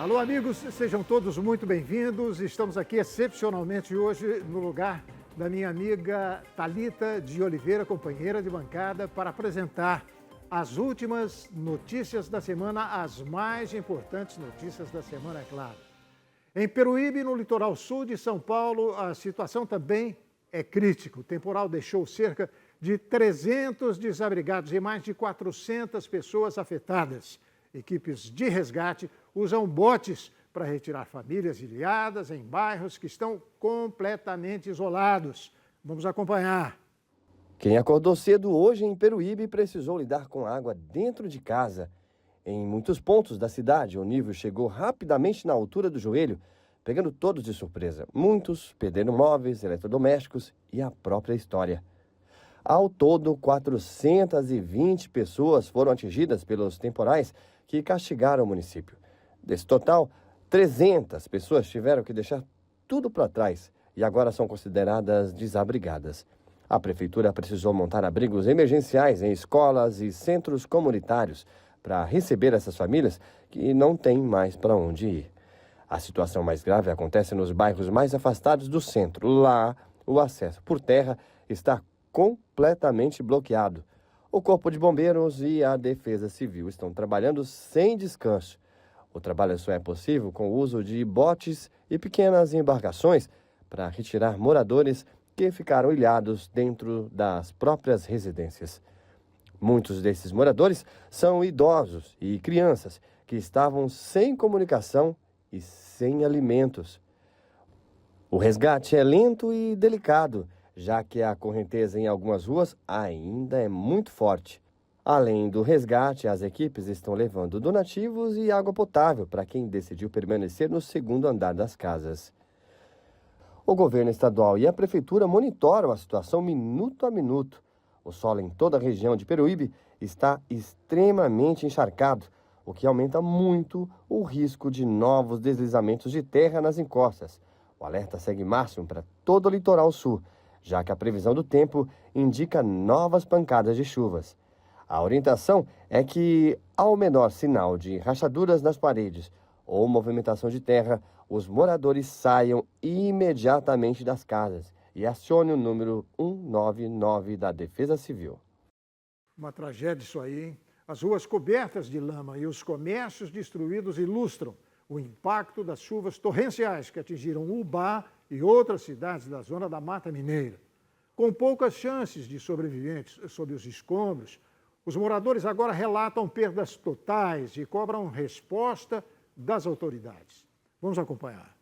Alô, amigos, sejam todos muito bem-vindos. Estamos aqui excepcionalmente hoje no lugar da minha amiga Thalita de Oliveira, companheira de bancada, para apresentar as últimas notícias da semana, as mais importantes notícias da semana, é claro. Em Peruíbe, no litoral sul de São Paulo, a situação também é crítica. O temporal deixou cerca de 300 desabrigados e mais de 400 pessoas afetadas. Equipes de resgate usam botes para retirar famílias ilhadas em bairros que estão completamente isolados. Vamos acompanhar. Quem acordou cedo hoje em Peruíbe precisou lidar com água dentro de casa. Em muitos pontos da cidade, o nível chegou rapidamente na altura do joelho, pegando todos de surpresa. Muitos perderam móveis, eletrodomésticos e a própria história. Ao todo, 420 pessoas foram atingidas pelos temporais que castigaram o município. Desse total, 300 pessoas tiveram que deixar tudo para trás e agora são consideradas desabrigadas. A prefeitura precisou montar abrigos emergenciais em escolas e centros comunitários para receber essas famílias que não têm mais para onde ir. A situação mais grave acontece nos bairros mais afastados do centro. Lá, o acesso por terra está completamente bloqueado. O Corpo de Bombeiros e a Defesa Civil estão trabalhando sem descanso. O trabalho só é possível com o uso de botes e pequenas embarcações para retirar moradores que ficaram ilhados dentro das próprias residências. Muitos desses moradores são idosos e crianças que estavam sem comunicação e sem alimentos. O resgate é lento e delicado, já que a correnteza em algumas ruas ainda é muito forte. Além do resgate, as equipes estão levando donativos e água potável para quem decidiu permanecer no segundo andar das casas. O governo estadual e a prefeitura monitoram a situação minuto a minuto. O solo em toda a região de Peruíbe está extremamente encharcado, o que aumenta muito o risco de novos deslizamentos de terra nas encostas. O alerta segue máximo para todo o litoral sul, já que a previsão do tempo indica novas pancadas de chuvas. A orientação é que, ao menor sinal de rachaduras nas paredes ou movimentação de terra, os moradores saiam imediatamente das casas e acione o número 199 da Defesa Civil. Uma tragédia isso aí, hein? As ruas cobertas de lama e os comércios destruídos ilustram o impacto das chuvas torrenciais que atingiram Ubá e outras cidades da zona da Mata Mineira. Com poucas chances de sobreviventes sob os escombros, os moradores agora relatam perdas totais e cobram resposta das autoridades. Vamos acompanhar.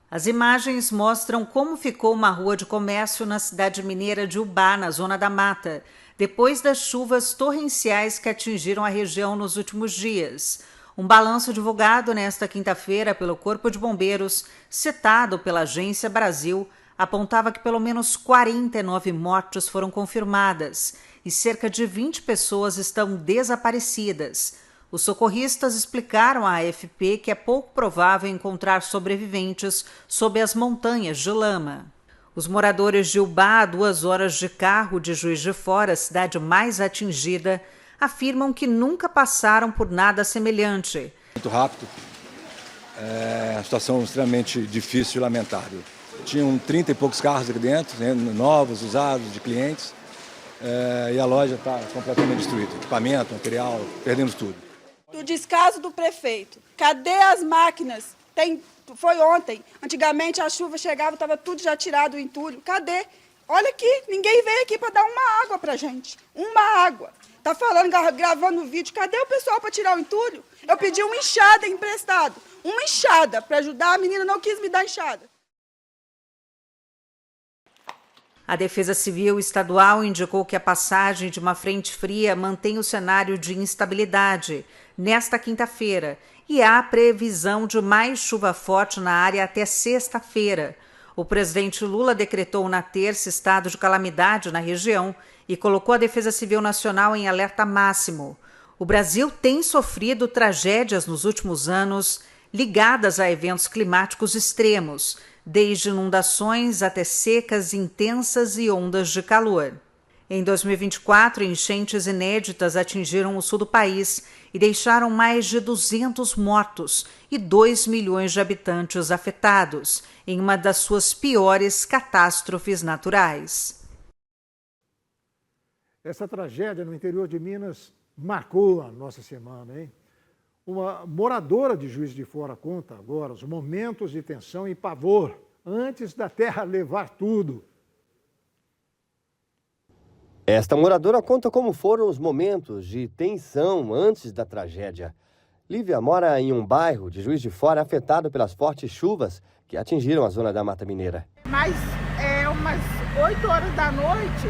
As imagens mostram como ficou uma rua de comércio na cidade mineira de Ubá, na zona da mata, depois das chuvas torrenciais que atingiram a região nos últimos dias. Um balanço divulgado nesta quinta-feira pelo Corpo de Bombeiros, citado pela Agência Brasil, apontava que pelo menos 49 mortes foram confirmadas e cerca de 20 pessoas estão desaparecidas. Os socorristas explicaram à AFP que é pouco provável encontrar sobreviventes sob as montanhas de lama. Os moradores de Ubá, a 2 horas de carro de Juiz de Fora, a cidade mais atingida, afirmam que nunca passaram por nada semelhante. Muito rápido, a situação extremamente difícil e lamentável. Tinham 30 e poucos carros aqui dentro, novos, usados, de clientes, e a loja está completamente destruída. Equipamento, material, perdemos tudo. Do descaso do prefeito. Cadê as máquinas? Foi ontem. Antigamente a chuva chegava, estava tudo já tirado o entulho. Cadê? Olha aqui, ninguém veio aqui para dar uma água para gente. Uma água. Tá falando, gravando o vídeo, cadê o pessoal para tirar o entulho? Eu pedi uma enxada emprestado. Uma enxada para ajudar, a menina não quis me dar enxada. A Defesa Civil Estadual indicou que a passagem de uma frente fria mantém o cenário de instabilidade nesta quinta-feira e há previsão de mais chuva forte na área até sexta-feira. O presidente Lula decretou na terça estado de calamidade na região e colocou a Defesa Civil Nacional em alerta máximo. O Brasil tem sofrido tragédias nos últimos anos ligadas a eventos climáticos extremos, desde inundações até secas intensas e ondas de calor. Em 2024, enchentes inéditas atingiram o sul do país e deixaram mais de 200 mortos e 2 milhões de habitantes afetados, em uma das suas piores catástrofes naturais. Essa tragédia no interior de Minas marcou a nossa semana, hein? Uma moradora de Juiz de Fora conta agora os momentos de tensão e pavor antes da terra levar tudo. Esta moradora conta como foram os momentos de tensão antes da tragédia. Lívia mora em um bairro de Juiz de Fora afetado pelas fortes chuvas que atingiram a zona da Mata Mineira. Mas umas 8 horas da noite,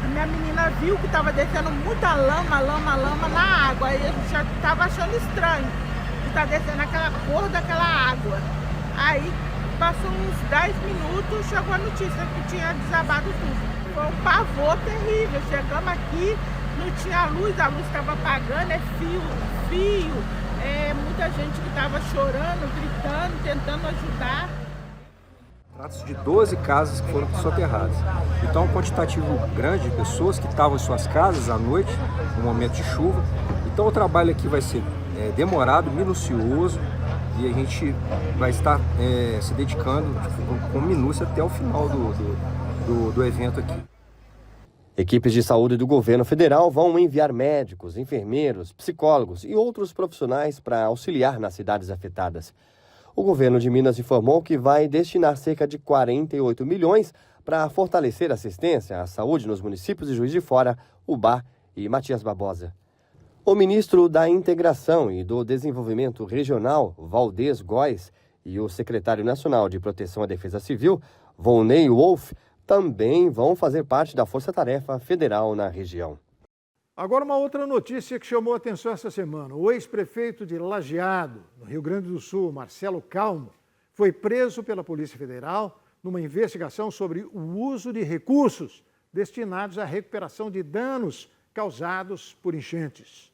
a minha menina viu que estava descendo muita lama na água. Aí a gente já estava achando estranho que está descendo aquela cor daquela água. Aí passou uns 10 minutos, chegou a notícia que tinha desabado tudo. Foi um pavor terrível. Chegamos aqui, não tinha luz, a luz estava apagando, fio, muita gente que estava chorando, gritando, tentando ajudar. Trata-se de 12 casas que foram soterradas. Então, um quantitativo grande de pessoas que estavam em suas casas à noite, no momento de chuva. Então, o trabalho aqui vai ser demorado, minucioso, e a gente vai estar se dedicando com minúcia até o final do evento aqui. Equipes de saúde do governo federal vão enviar médicos, enfermeiros, psicólogos e outros profissionais para auxiliar nas cidades afetadas. O governo de Minas informou que vai destinar cerca de 48 milhões para fortalecer a assistência à saúde nos municípios de Juiz de Fora, Ubá e Matias Barbosa. O ministro da Integração e do Desenvolvimento Regional, Valdez Góes, e o secretário nacional de Proteção à Defesa Civil, Volney Wolff, também vão fazer parte da Força-Tarefa Federal na região. Agora uma outra notícia que chamou a atenção essa semana. O ex-prefeito de Lajeado, no Rio Grande do Sul, Marcelo Calmo, foi preso pela Polícia Federal numa investigação sobre o uso de recursos destinados à recuperação de danos causados por enchentes.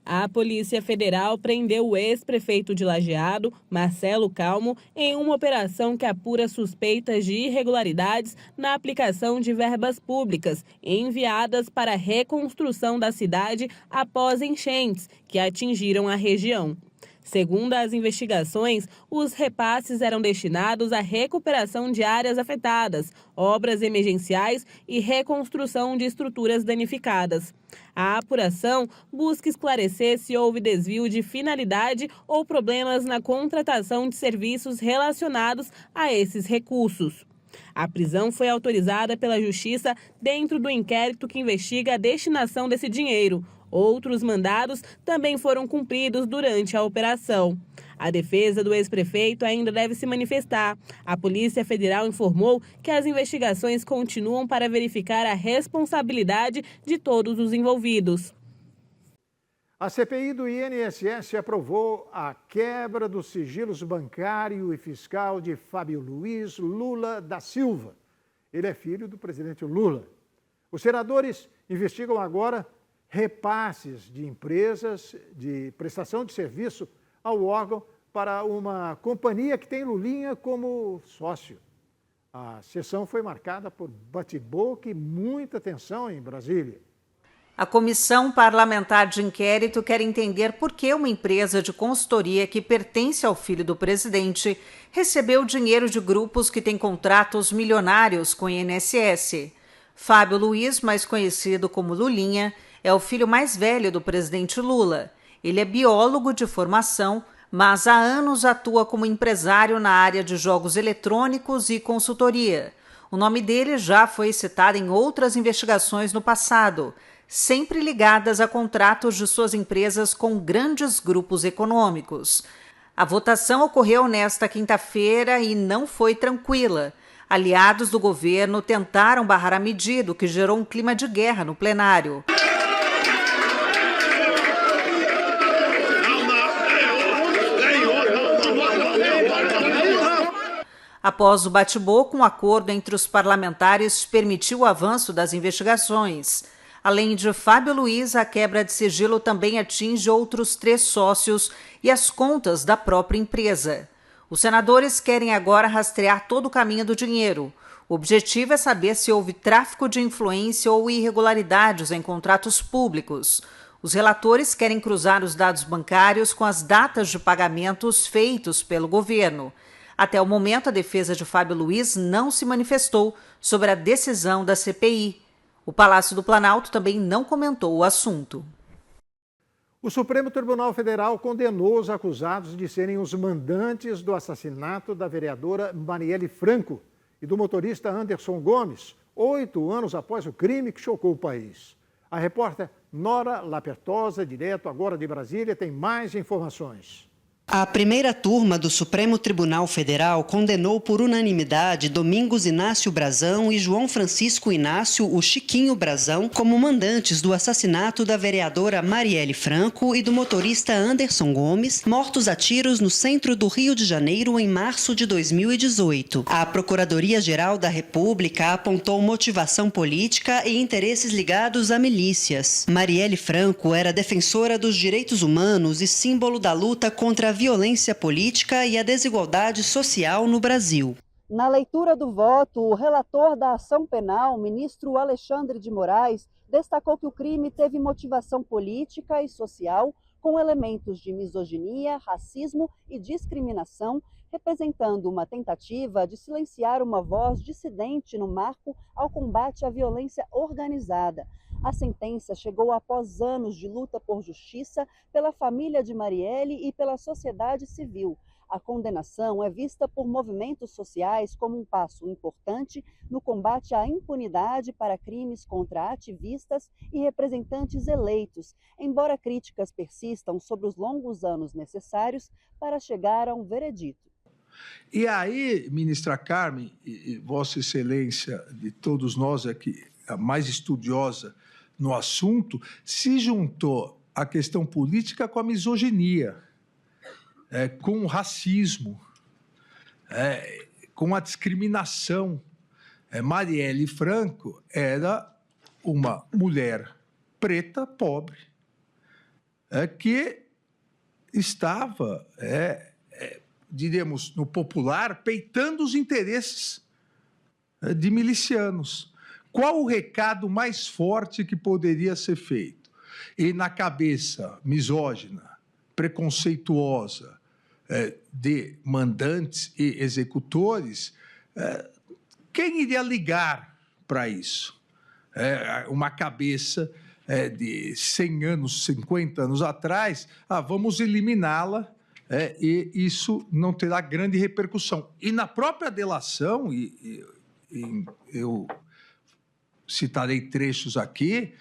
A Polícia Federal prendeu o ex-prefeito de Lajeado, Marcelo Calmo, em uma operação que apura suspeitas de irregularidades na aplicação de verbas públicas enviadas para a reconstrução da cidade após enchentes que atingiram a região. Segundo as investigações, os repasses eram destinados à recuperação de áreas afetadas, obras emergenciais e reconstrução de estruturas danificadas. A apuração busca esclarecer se houve desvio de finalidade ou problemas na contratação de serviços relacionados a esses recursos. A prisão foi autorizada pela Justiça dentro do inquérito que investiga a destinação desse dinheiro. Outros mandados também foram cumpridos durante a operação. A defesa do ex-prefeito ainda deve se manifestar. A Polícia Federal informou que as investigações continuam para verificar a responsabilidade de todos os envolvidos. A CPI do INSS aprovou a quebra dos sigilos bancário e fiscal de Fábio Luiz Lula da Silva. Ele é filho do presidente Lula. Os senadores investigam agora repasses de empresas de prestação de serviço ao órgão para uma companhia que tem Lulinha como sócio. A sessão foi marcada por bate-boca e muita tensão em Brasília. A Comissão Parlamentar de Inquérito quer entender por que uma empresa de consultoria que pertence ao filho do presidente recebeu dinheiro de grupos que têm contratos milionários com o INSS. Fábio Luiz, mais conhecido como Lulinha, é o filho mais velho do presidente Lula. Ele é biólogo de formação, mas há anos atua como empresário na área de jogos eletrônicos e consultoria. O nome dele já foi citado em outras investigações no passado, sempre ligadas a contratos de suas empresas com grandes grupos econômicos. A votação ocorreu nesta quinta-feira e não foi tranquila. Aliados do governo tentaram barrar a medida, o que gerou um clima de guerra no plenário. Após o bate-boca, um acordo entre os parlamentares permitiu o avanço das investigações. Além de Fábio Luiz, a quebra de sigilo também atinge outros 3 sócios e as contas da própria empresa. Os senadores querem agora rastrear todo o caminho do dinheiro. O objetivo é saber se houve tráfico de influência ou irregularidades em contratos públicos. Os relatores querem cruzar os dados bancários com as datas de pagamentos feitos pelo governo. Até o momento, a defesa de Fábio Luiz não se manifestou sobre a decisão da CPI. O Palácio do Planalto também não comentou o assunto. O Supremo Tribunal Federal condenou os acusados de serem os mandantes do assassinato da vereadora Marielle Franco e do motorista Anderson Gomes, 8 anos após o crime que chocou o país. A repórter Nora Lapertosa, direto agora de Brasília, tem mais informações. A primeira turma do Supremo Tribunal Federal condenou por unanimidade Domingos Inácio Brazão e João Francisco Inácio, o Chiquinho Brazão, como mandantes do assassinato da vereadora Marielle Franco e do motorista Anderson Gomes, mortos a tiros no centro do Rio de Janeiro em março de 2018. A Procuradoria-Geral da República apontou motivação política e interesses ligados a milícias. Marielle Franco era defensora dos direitos humanos e símbolo da luta contra a violência política e a desigualdade social no Brasil. Na leitura do voto, o relator da ação penal, ministro Alexandre de Moraes, destacou que o crime teve motivação política e social, com elementos de misoginia, racismo e discriminação, representando uma tentativa de silenciar uma voz dissidente no marco ao combate à violência organizada. A sentença chegou após anos de luta por justiça pela família de Marielle e pela sociedade civil. A condenação é vista por movimentos sociais como um passo importante no combate à impunidade para crimes contra ativistas e representantes eleitos, embora críticas persistam sobre os longos anos necessários para chegar a um veredito. E aí, ministra Carmen, e Vossa Excelência de todos nós aqui, a mais estudiosa no assunto, se juntou a questão política com a misoginia, com o racismo, com a discriminação. Marielle Franco era uma mulher preta, pobre, que estava, diríamos, no popular, peitando os interesses de milicianos. Qual o recado mais forte que poderia ser feito? E na cabeça misógina, preconceituosa de mandantes e executores, quem iria ligar para isso? Uma cabeça de 100 anos, 50 anos atrás, vamos eliminá-la, e isso não terá grande repercussão. E na própria delação, eu citarei trechos aqui,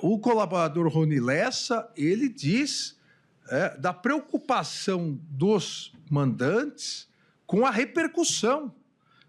o colaborador Rony Lessa, ele diz da preocupação dos mandantes com a repercussão.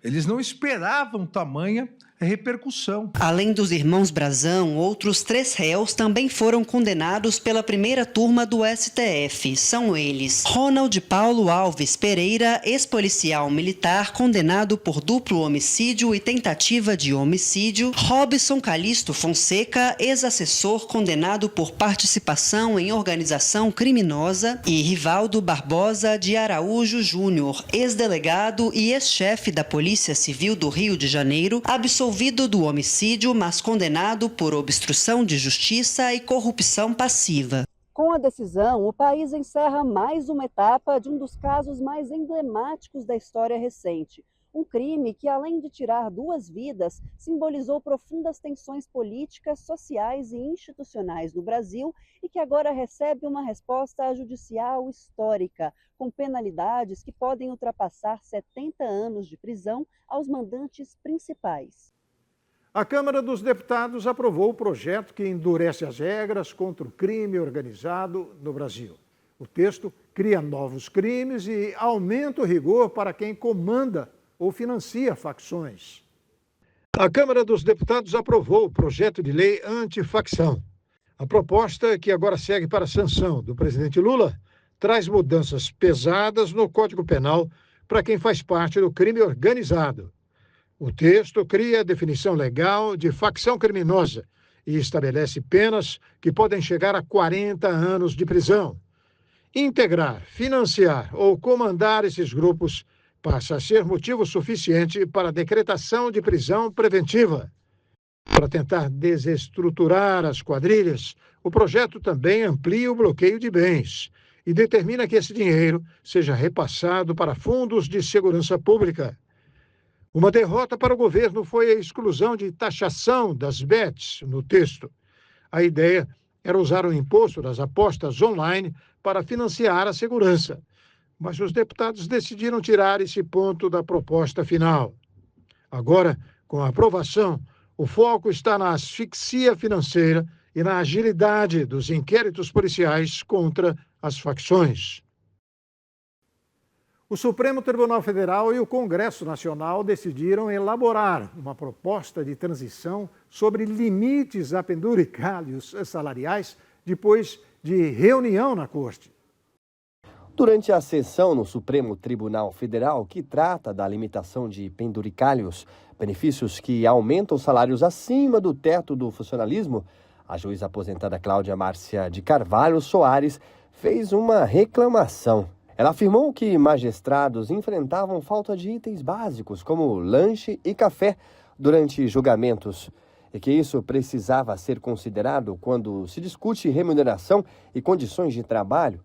Eles não esperavam tamanha repercussão. Além dos irmãos Brazão, outros 3 réus também foram condenados pela primeira turma do STF. São eles: Ronald Paulo Alves Pereira, ex-policial militar condenado por duplo homicídio e tentativa de homicídio; Robson Calixto Fonseca, ex-assessor condenado por participação em organização criminosa; e Rivaldo Barbosa de Araújo Júnior, ex-delegado e ex-chefe da Polícia Civil do Rio de Janeiro, absolvido do homicídio, mas condenado por obstrução de justiça e corrupção passiva. Com a decisão, o país encerra mais uma etapa de um dos casos mais emblemáticos da história recente. Um crime que, além de tirar 2 vidas, simbolizou profundas tensões políticas, sociais e institucionais no Brasil e que agora recebe uma resposta judicial histórica, com penalidades que podem ultrapassar 70 anos de prisão aos mandantes principais. A Câmara dos Deputados aprovou o projeto que endurece as regras contra o crime organizado no Brasil. O texto cria novos crimes e aumenta o rigor para quem comanda ou financia facções. A Câmara dos Deputados aprovou o projeto de lei antifacção. A proposta, que agora segue para a sanção do presidente Lula, traz mudanças pesadas no Código Penal para quem faz parte do crime organizado. O texto cria a definição legal de facção criminosa e estabelece penas que podem chegar a 40 anos de prisão. Integrar, financiar ou comandar esses grupos passa a ser motivo suficiente para a decretação de prisão preventiva. Para tentar desestruturar as quadrilhas, o projeto também amplia o bloqueio de bens e determina que esse dinheiro seja repassado para fundos de segurança pública. Uma derrota para o governo foi a exclusão de taxação das bets no texto. A ideia era usar o imposto das apostas online para financiar a segurança, mas os deputados decidiram tirar esse ponto da proposta final. Agora, com a aprovação, o foco está na asfixia financeira e na agilidade dos inquéritos policiais contra as facções. O Supremo Tribunal Federal e o Congresso Nacional decidiram elaborar uma proposta de transição sobre limites a penduricalhos salariais depois de reunião na Corte. Durante a sessão no Supremo Tribunal Federal, que trata da limitação de penduricalhos, benefícios que aumentam salários acima do teto do funcionalismo, a juíza aposentada Cláudia Márcia de Carvalho Soares fez uma reclamação. Ela afirmou que magistrados enfrentavam falta de itens básicos, como lanche e café, durante julgamentos, e que isso precisava ser considerado quando se discute remuneração e condições de trabalho.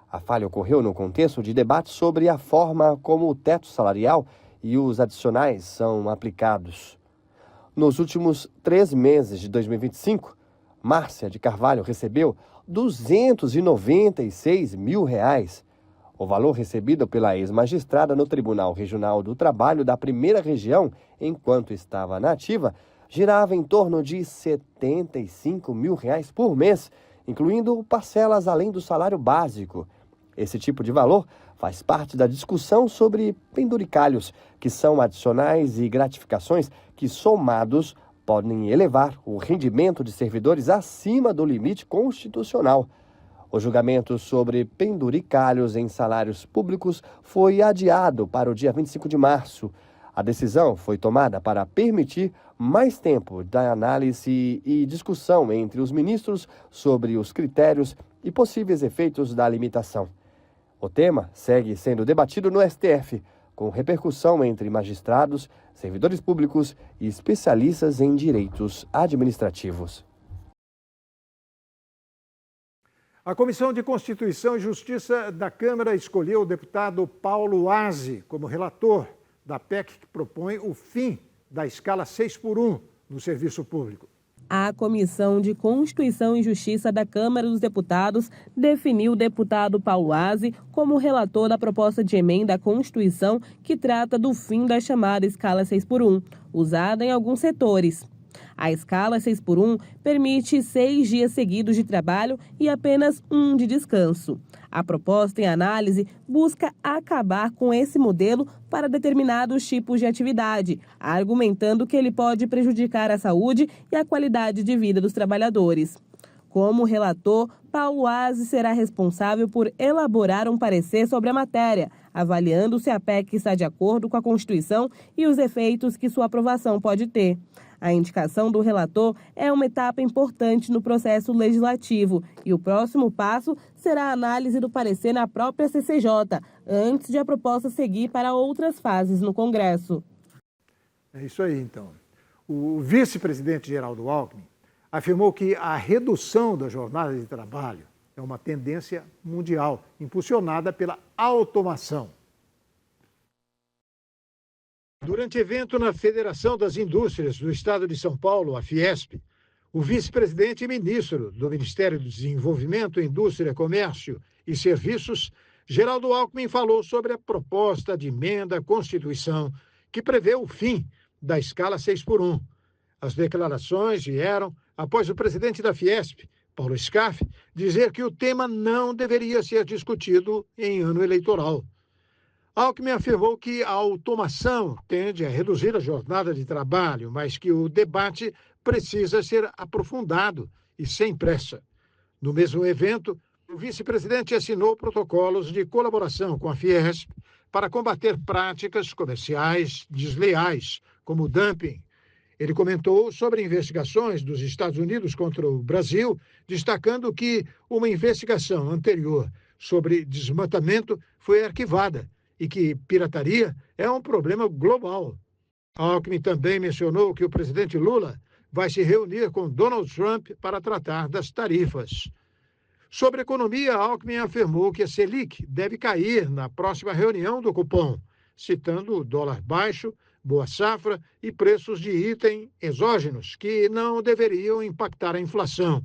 A falha ocorreu no contexto de debate sobre a forma como o teto salarial e os adicionais são aplicados. Nos últimos 3 meses de 2025, Márcia de Carvalho recebeu R$ 296 mil. O valor recebido pela ex-magistrada no Tribunal Regional do Trabalho da Primeira Região, enquanto estava na ativa, girava em torno de R$ 75 mil por mês, incluindo parcelas além do salário básico. Esse tipo de valor faz parte da discussão sobre penduricalhos, que são adicionais e gratificações que, somados, podem elevar o rendimento de servidores acima do limite constitucional. O julgamento sobre penduricalhos em salários públicos foi adiado para o dia 25 de março. A decisão foi tomada para permitir mais tempo da análise e discussão entre os ministros sobre os critérios e possíveis efeitos da limitação. O tema segue sendo debatido no STF, com repercussão entre magistrados, servidores públicos e especialistas em direitos administrativos. A Comissão de Constituição e Justiça da Câmara escolheu o deputado Paulo Aze como relator da PEC que propõe o fim da escala 6x1 no serviço público. A Comissão de Constituição e Justiça da Câmara dos Deputados definiu o deputado Paulo Aze como relator da proposta de emenda à Constituição que trata do fim da chamada escala 6x1, usada em alguns setores. A escala 6x1 permite 6 dias seguidos de trabalho e apenas 1 de descanso. A proposta em análise busca acabar com esse modelo para determinados tipos de atividade, argumentando que ele pode prejudicar a saúde e a qualidade de vida dos trabalhadores. Como relator, Paulo Aze será responsável por elaborar um parecer sobre a matéria, avaliando se a PEC está de acordo com a Constituição e os efeitos que sua aprovação pode ter. A indicação do relator é uma etapa importante no processo legislativo e o próximo passo será a análise do parecer na própria CCJ, antes de a proposta seguir para outras fases no Congresso. É isso aí, então. O vice-presidente Geraldo Alckmin afirmou que a redução da jornada de trabalho é uma tendência mundial, impulsionada pela automação. Durante evento na Federação das Indústrias do Estado de São Paulo, a Fiesp, o vice-presidente e ministro do Ministério do Desenvolvimento, Indústria, Comércio e Serviços, Geraldo Alckmin, falou sobre a proposta de emenda à Constituição que prevê o fim da escala 6x1. As declarações vieram após o presidente da Fiesp, Paulo Scaff, dizer que o tema não deveria ser discutido em ano eleitoral. Alckmin afirmou que a automação tende a reduzir a jornada de trabalho, mas que o debate precisa ser aprofundado e sem pressa. No mesmo evento, o vice-presidente assinou protocolos de colaboração com a Fiesp para combater práticas comerciais desleais, como o dumping. Ele comentou sobre investigações dos Estados Unidos contra o Brasil, destacando que uma investigação anterior sobre desmatamento foi arquivada e que pirataria é um problema global. Alckmin também mencionou que o presidente Lula vai se reunir com Donald Trump para tratar das tarifas. Sobre economia, Alckmin afirmou que a Selic deve cair na próxima reunião do Copom, citando o dólar baixo, boa safra e preços de item exógenos que não deveriam impactar a inflação.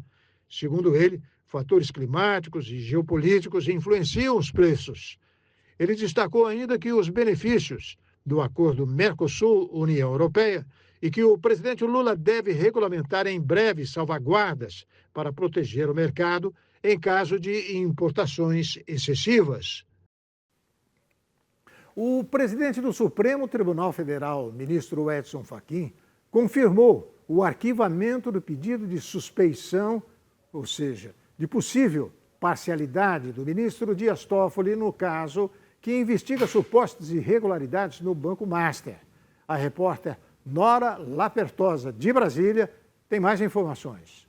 Segundo ele, fatores climáticos e geopolíticos influenciam os preços. Ele destacou ainda que os benefícios do acordo Mercosul-União Europeia e que o presidente Lula deve regulamentar em breve salvaguardas para proteger o mercado em caso de importações excessivas. O presidente do Supremo Tribunal Federal, ministro Edson Fachin, confirmou o arquivamento do pedido de suspeição, ou seja, de possível parcialidade do ministro Dias Toffoli no caso que investiga supostas irregularidades no Banco Master. A repórter Nora Lapertosa, de Brasília, tem mais informações.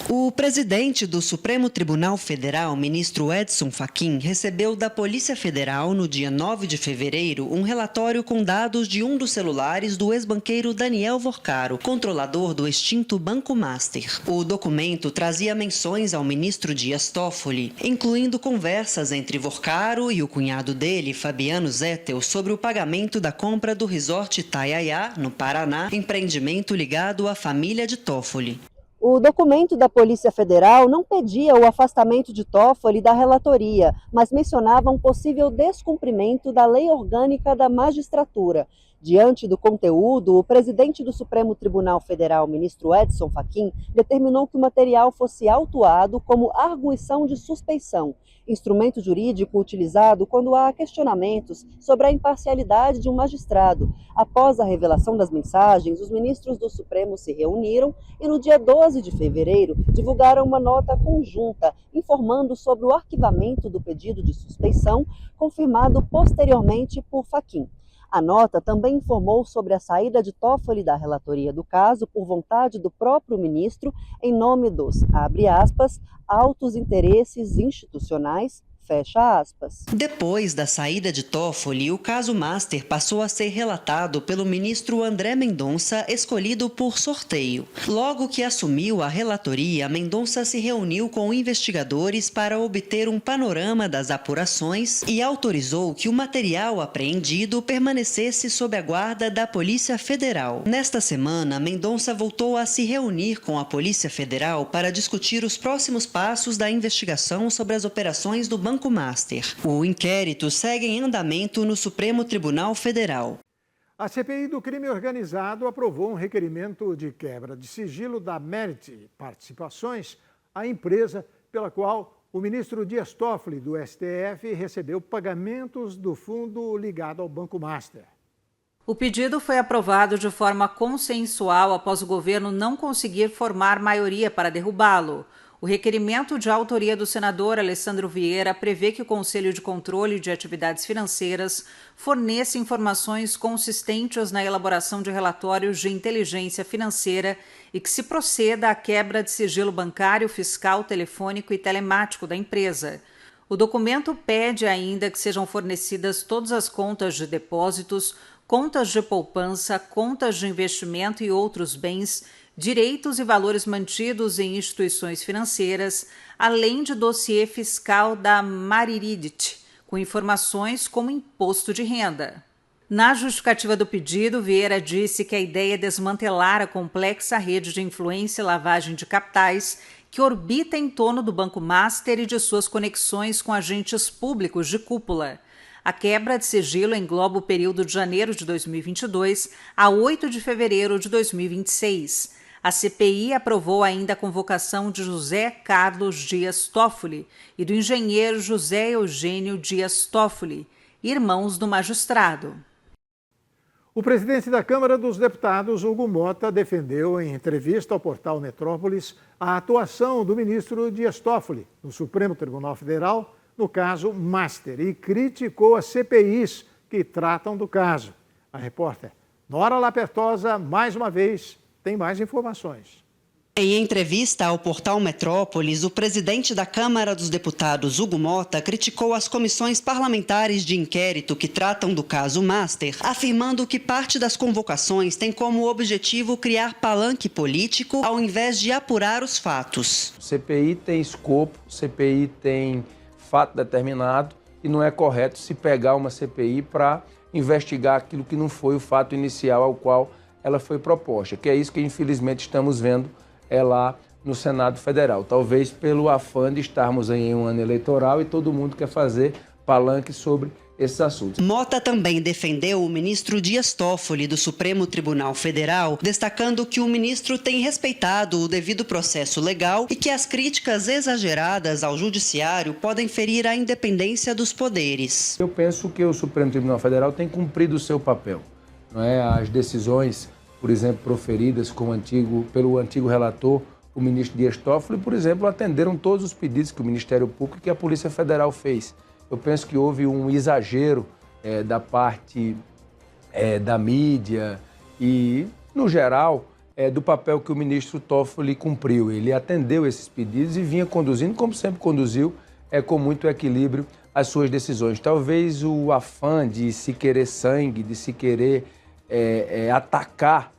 O presidente do Supremo Tribunal Federal, ministro Edson Fachin, recebeu da Polícia Federal, no dia 9 de fevereiro, um relatório com dados de um dos celulares do ex-banqueiro Daniel Vorcaro, controlador do extinto Banco Master. O documento trazia menções ao ministro Dias Toffoli, incluindo conversas entre Vorcaro e o cunhado dele, Fabiano Zettel, sobre o pagamento da compra do resort Itaiaia, no Paraná, empreendimento ligado à família de Toffoli. O documento da Polícia Federal não pedia o afastamento de Toffoli da relatoria, mas mencionava um possível descumprimento da Lei Orgânica da Magistratura. Diante do conteúdo, o presidente do Supremo Tribunal Federal, ministro Edson Fachin, determinou que o material fosse autuado como arguição de suspeição, instrumento jurídico utilizado quando há questionamentos sobre a imparcialidade de um magistrado. Após a revelação das mensagens, os ministros do Supremo se reuniram e, no dia 12 de fevereiro, divulgaram uma nota conjunta informando sobre o arquivamento do pedido de suspeição, confirmado posteriormente por Fachin. A nota também informou sobre a saída de Toffoli da relatoria do caso por vontade do próprio ministro em nome dos, abre aspas, altos interesses institucionais, fecha aspas. Depois da saída de Toffoli, o caso Master passou a ser relatado pelo ministro André Mendonça, escolhido por sorteio. Logo que assumiu a relatoria, Mendonça se reuniu com investigadores para obter um panorama das apurações e autorizou que o material apreendido permanecesse sob a guarda da Polícia Federal. Nesta semana, Mendonça voltou a se reunir com a Polícia Federal para discutir os próximos passos da investigação sobre as operações do Banco Master. O inquérito segue em andamento no Supremo Tribunal Federal. A CPI do crime organizado aprovou um requerimento de quebra de sigilo da Merit Participações, a empresa pela qual o ministro Dias Toffoli, do STF, recebeu pagamentos do fundo ligado ao Banco Master. O pedido foi aprovado de forma consensual após o governo não conseguir formar maioria para derrubá-lo. O requerimento de autoria do senador Alessandro Vieira prevê que o Conselho de Controle de Atividades Financeiras forneça informações consistentes na elaboração de relatórios de inteligência financeira e que se proceda à quebra de sigilo bancário, fiscal, telefônico e telemático da empresa. O documento pede ainda que sejam fornecidas todas as contas de depósitos, contas de poupança, contas de investimento e outros bens, direitos e valores mantidos em instituições financeiras, além de dossiê fiscal da Mariridit, com informações como imposto de renda. Na justificativa do pedido, Vieira disse que a ideia é desmantelar a complexa rede de influência e lavagem de capitais que orbita em torno do Banco Master e de suas conexões com agentes públicos de cúpula. A quebra de sigilo engloba o período de janeiro de 2022 a 8 de fevereiro de 2026. A CPI aprovou ainda a convocação de José Carlos Dias Toffoli e do engenheiro José Eugênio Dias Toffoli, irmãos do magistrado. O presidente da Câmara dos Deputados, Hugo Mota, defendeu em entrevista ao portal Metrópolis a atuação do ministro Dias Toffoli no Supremo Tribunal Federal no caso Master e criticou as CPIs que tratam do caso. A repórter Nora Lapertosa, mais uma vez, tem mais informações. Em entrevista ao portal Metrópolis, o presidente da Câmara dos Deputados, Hugo Mota, criticou as comissões parlamentares de inquérito que tratam do caso Master, afirmando que parte das convocações tem como objetivo criar palanque político ao invés de apurar os fatos. CPI tem escopo, CPI tem fato determinado e não é correto se pegar uma CPI para investigar aquilo que não foi o fato inicial ao qual ela foi proposta, que é isso que infelizmente estamos vendo lá no Senado Federal. Talvez pelo afã de estarmos em um ano eleitoral e todo mundo quer fazer palanque sobre esses assuntos. Mota também defendeu o ministro Dias Toffoli, do Supremo Tribunal Federal, destacando que o ministro tem respeitado o devido processo legal e que as críticas exageradas ao judiciário podem ferir a independência dos poderes. Eu penso que o Supremo Tribunal Federal tem cumprido o seu papel. Não é? As decisões, por exemplo, proferidas pelo antigo relator, o ministro Dias Toffoli, por exemplo, atenderam todos os pedidos que o Ministério Público e que a Polícia Federal fez. Eu penso que houve um exagero da parte da mídia e, no geral, do papel que o ministro Toffoli cumpriu. Ele atendeu esses pedidos e vinha conduzindo, como sempre conduziu, com muito equilíbrio as suas decisões. Talvez o afã de se querer sangue, de se querer atacar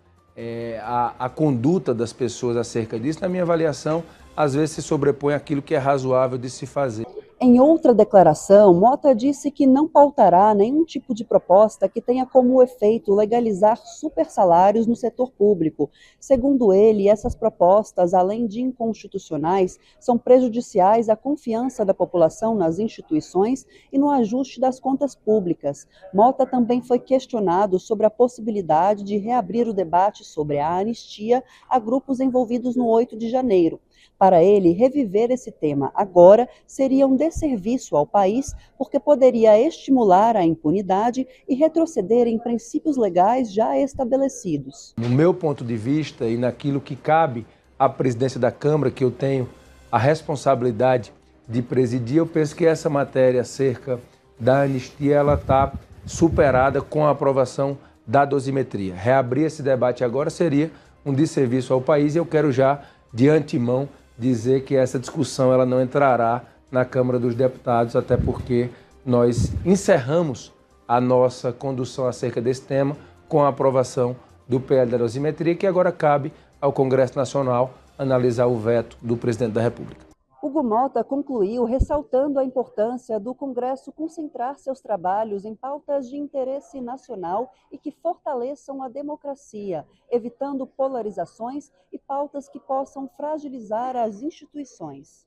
a conduta das pessoas acerca disso, na minha avaliação, às vezes se sobrepõe àquilo que é razoável de se fazer. Em outra declaração, Mota disse que não pautará nenhum tipo de proposta que tenha como efeito legalizar supersalários no setor público. Segundo ele, essas propostas, além de inconstitucionais, são prejudiciais à confiança da população nas instituições e no ajuste das contas públicas. Mota também foi questionado sobre a possibilidade de reabrir o debate sobre a anistia a grupos envolvidos no 8 de janeiro. Para ele, reviver esse tema agora seria um desserviço ao país, porque poderia estimular a impunidade e retroceder em princípios legais já estabelecidos. No meu ponto de vista e naquilo que cabe à presidência da Câmara, que eu tenho a responsabilidade de presidir, eu penso que essa matéria acerca da anistia ela está superada com a aprovação da dosimetria. Reabrir esse debate agora seria um desserviço ao país e eu quero já, de antemão, dizer que essa discussão ela não entrará na Câmara dos Deputados, até porque nós encerramos a nossa condução acerca desse tema com a aprovação do PL da dosimetria, que agora cabe ao Congresso Nacional analisar o veto do presidente da República. Hugo Mota concluiu ressaltando a importância do Congresso concentrar seus trabalhos em pautas de interesse nacional e que fortaleçam a democracia, evitando polarizações e pautas que possam fragilizar as instituições.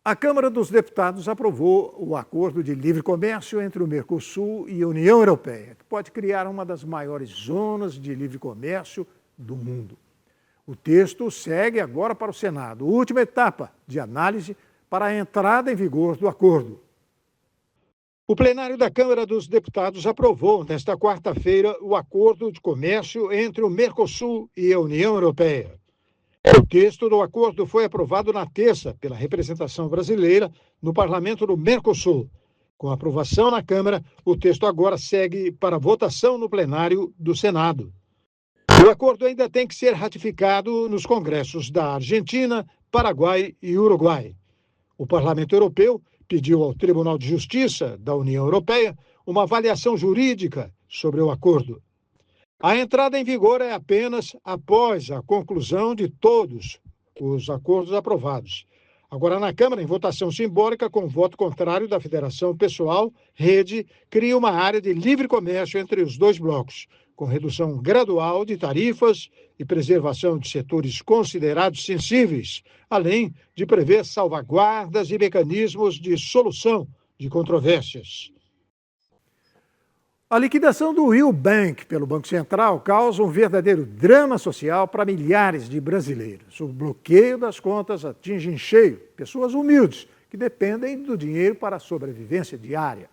A Câmara dos Deputados aprovou o acordo de livre comércio entre o Mercosul e a União Europeia, que pode criar uma das maiores zonas de livre comércio do mundo. O texto segue agora para o Senado, última etapa de análise para a entrada em vigor do acordo. O plenário da Câmara dos Deputados aprovou, nesta quarta-feira, o acordo de comércio entre o Mercosul e a União Europeia. O texto do acordo foi aprovado na terça pela representação brasileira no Parlamento do Mercosul. Com aprovação na Câmara, o texto agora segue para votação no plenário do Senado. O acordo ainda tem que ser ratificado nos congressos da Argentina, Paraguai e Uruguai. O Parlamento Europeu pediu ao Tribunal de Justiça da União Europeia uma avaliação jurídica sobre o acordo. A entrada em vigor é apenas após a conclusão de todos os acordos aprovados. Agora, na Câmara, em votação simbólica, com voto contrário da Federação Pessoal, Rede cria uma área de livre comércio entre os dois blocos, com redução gradual de tarifas e preservação de setores considerados sensíveis, além de prever salvaguardas e mecanismos de solução de controvérsias. A liquidação do Will Bank pelo Banco Central causa um verdadeiro drama social para milhares de brasileiros. O bloqueio das contas atinge em cheio pessoas humildes que dependem do dinheiro para a sobrevivência diária.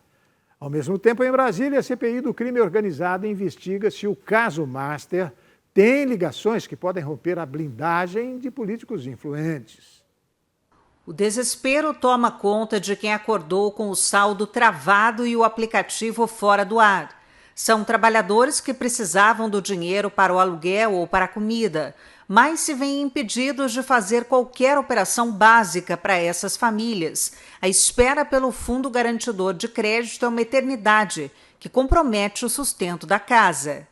Ao mesmo tempo, em Brasília, a CPI do crime organizado investiga se o caso Master tem ligações que podem romper a blindagem de políticos influentes. O desespero toma conta de quem acordou com o saldo travado e o aplicativo fora do ar. São trabalhadores que precisavam do dinheiro para o aluguel ou para a comida. mas se veem impedidos de fazer qualquer operação básica para essas famílias. A espera pelo Fundo Garantidor de Crédito é uma eternidade, que compromete o sustento da casa.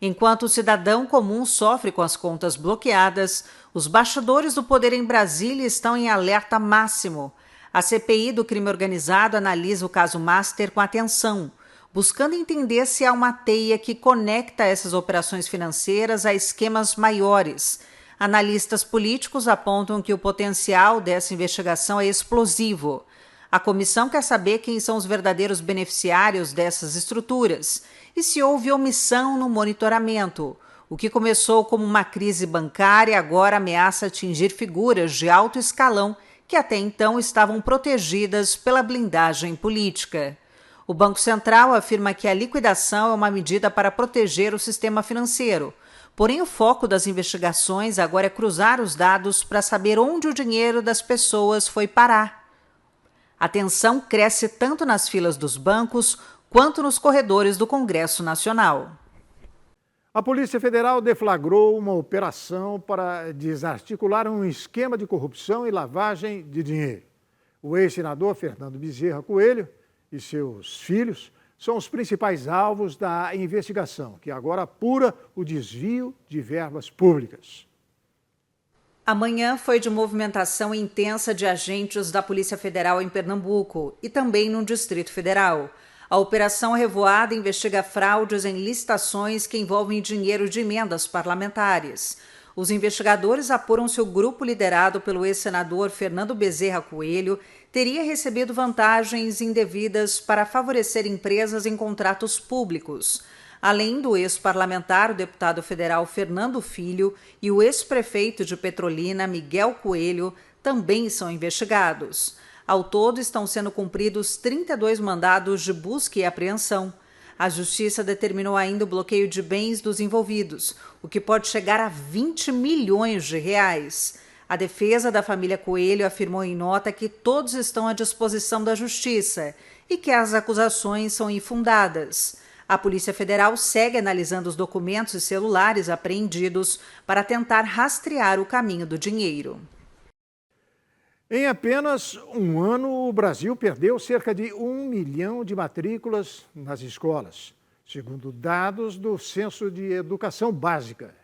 Enquanto o cidadão comum sofre com as contas bloqueadas, os bastidores do poder em Brasília estão em alerta máximo. A CPI do crime organizado analisa o caso Master com atenção, buscando entender se há uma teia que conecta essas operações financeiras a esquemas maiores. Analistas políticos apontam que o potencial dessa investigação é explosivo. A comissão quer saber quem são os verdadeiros beneficiários dessas estruturas e se houve omissão no monitoramento. O que começou como uma crise bancária agora ameaça atingir figuras de alto escalão que até então estavam protegidas pela blindagem política. O Banco Central afirma que a liquidação é uma medida para proteger o sistema financeiro. Porém, o foco das investigações agora é cruzar os dados para saber onde o dinheiro das pessoas foi parar. A tensão cresce tanto nas filas dos bancos quanto nos corredores do Congresso Nacional. A Polícia Federal deflagrou uma operação para desarticular um esquema de corrupção e lavagem de dinheiro. O ex-senador Fernando Bezerra Coelho e seus filhos são os principais alvos da investigação, que agora apura o desvio de verbas públicas. Amanhã foi de movimentação intensa de agentes da Polícia Federal em Pernambuco e também no Distrito Federal. A Operação Revoada investiga fraudes em licitações que envolvem dinheiro de emendas parlamentares. Os investigadores apuram se o grupo liderado pelo ex-senador Fernando Bezerra Coelho teria recebido vantagens indevidas para favorecer empresas em contratos públicos. Além do ex-parlamentar, o deputado federal Fernando Filho e o ex-prefeito de Petrolina, Miguel Coelho, também são investigados. Ao todo, estão sendo cumpridos 32 mandados de busca e apreensão. A Justiça determinou ainda o bloqueio de bens dos envolvidos, o que pode chegar a 20 milhões de reais. A defesa da família Coelho afirmou em nota que todos estão à disposição da Justiça e que as acusações são infundadas. A Polícia Federal segue analisando os documentos e celulares apreendidos para tentar rastrear o caminho do dinheiro. Em apenas um ano, o Brasil perdeu cerca de 1 milhão de matrículas nas escolas, segundo dados do Censo de Educação Básica.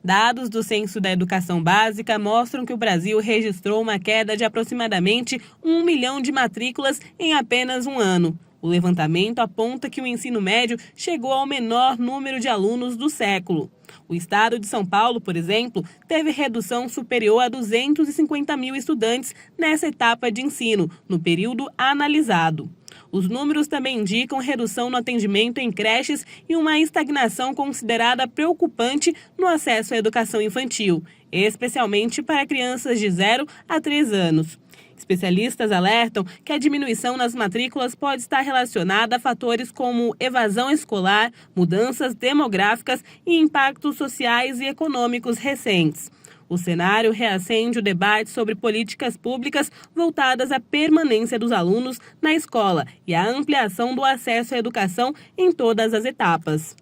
Dados do Censo da Educação Básica mostram que o Brasil registrou uma queda de aproximadamente 1 milhão de matrículas em apenas um ano. O levantamento aponta que o ensino médio chegou ao menor número de alunos do século. O estado de São Paulo, por exemplo, teve redução superior a 250 mil estudantes nessa etapa de ensino, no período analisado. Os números também indicam redução no atendimento em creches e uma estagnação considerada preocupante no acesso à educação infantil, especialmente para crianças de 0 a 3 anos. Especialistas alertam que a diminuição nas matrículas pode estar relacionada a fatores como evasão escolar, mudanças demográficas e impactos sociais e econômicos recentes. O cenário reacende o debate sobre políticas públicas voltadas à permanência dos alunos na escola e à ampliação do acesso à educação em todas as etapas.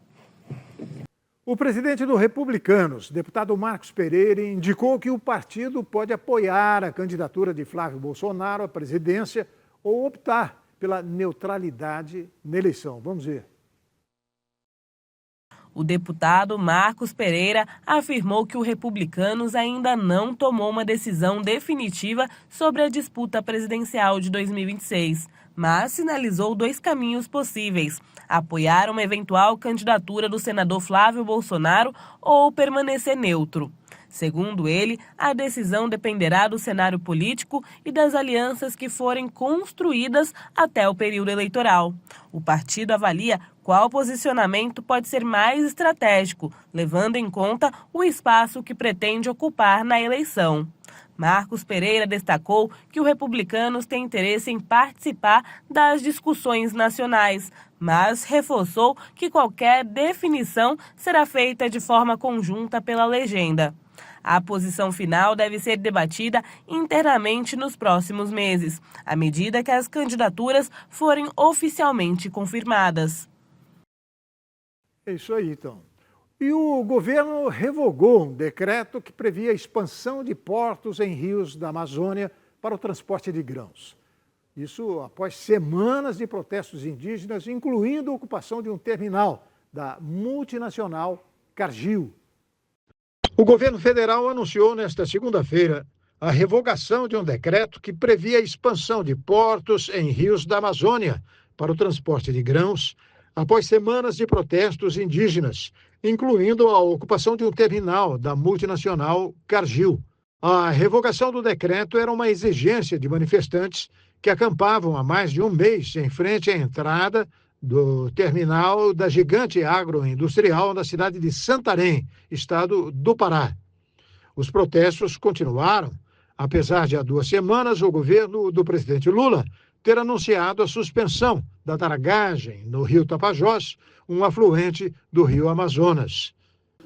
O presidente do Republicanos, deputado Marcos Pereira, indicou que o partido pode apoiar a candidatura de Flávio Bolsonaro à presidência ou optar pela neutralidade na eleição. Vamos ver. O deputado Marcos Pereira afirmou que o Republicanos ainda não tomou uma decisão definitiva sobre a disputa presidencial de 2026, mas sinalizou 2 caminhos possíveis: apoiar uma eventual candidatura do senador Flávio Bolsonaro ou permanecer neutro. Segundo ele, a decisão dependerá do cenário político e das alianças que forem construídas até o período eleitoral. O partido avalia qual posicionamento pode ser mais estratégico, levando em conta o espaço que pretende ocupar na eleição. Marcos Pereira destacou que o Republicanos tem interesse em participar das discussões nacionais, mas reforçou que qualquer definição será feita de forma conjunta pela legenda. A posição final deve ser debatida internamente nos próximos meses, à medida que as candidaturas forem oficialmente confirmadas. É isso aí, então. E o governo revogou um decreto que previa a expansão de portos em rios da Amazônia para o transporte de grãos. Isso após semanas de protestos indígenas, incluindo a ocupação de um terminal da multinacional Cargill. O governo federal anunciou nesta segunda-feira a revogação de um decreto que previa a expansão de portos em rios da Amazônia para o transporte de grãos, após semanas de protestos indígenas, incluindo a ocupação de um terminal da multinacional Cargill. A revogação do decreto era uma exigência de manifestantes que acampavam há mais de um mês em frente à entrada do terminal da gigante agroindustrial na cidade de Santarém, estado do Pará. Os protestos continuaram, apesar de há 2 semanas o governo do presidente Lula ter anunciado a suspensão da dragagem no rio Tapajós, um afluente do rio Amazonas.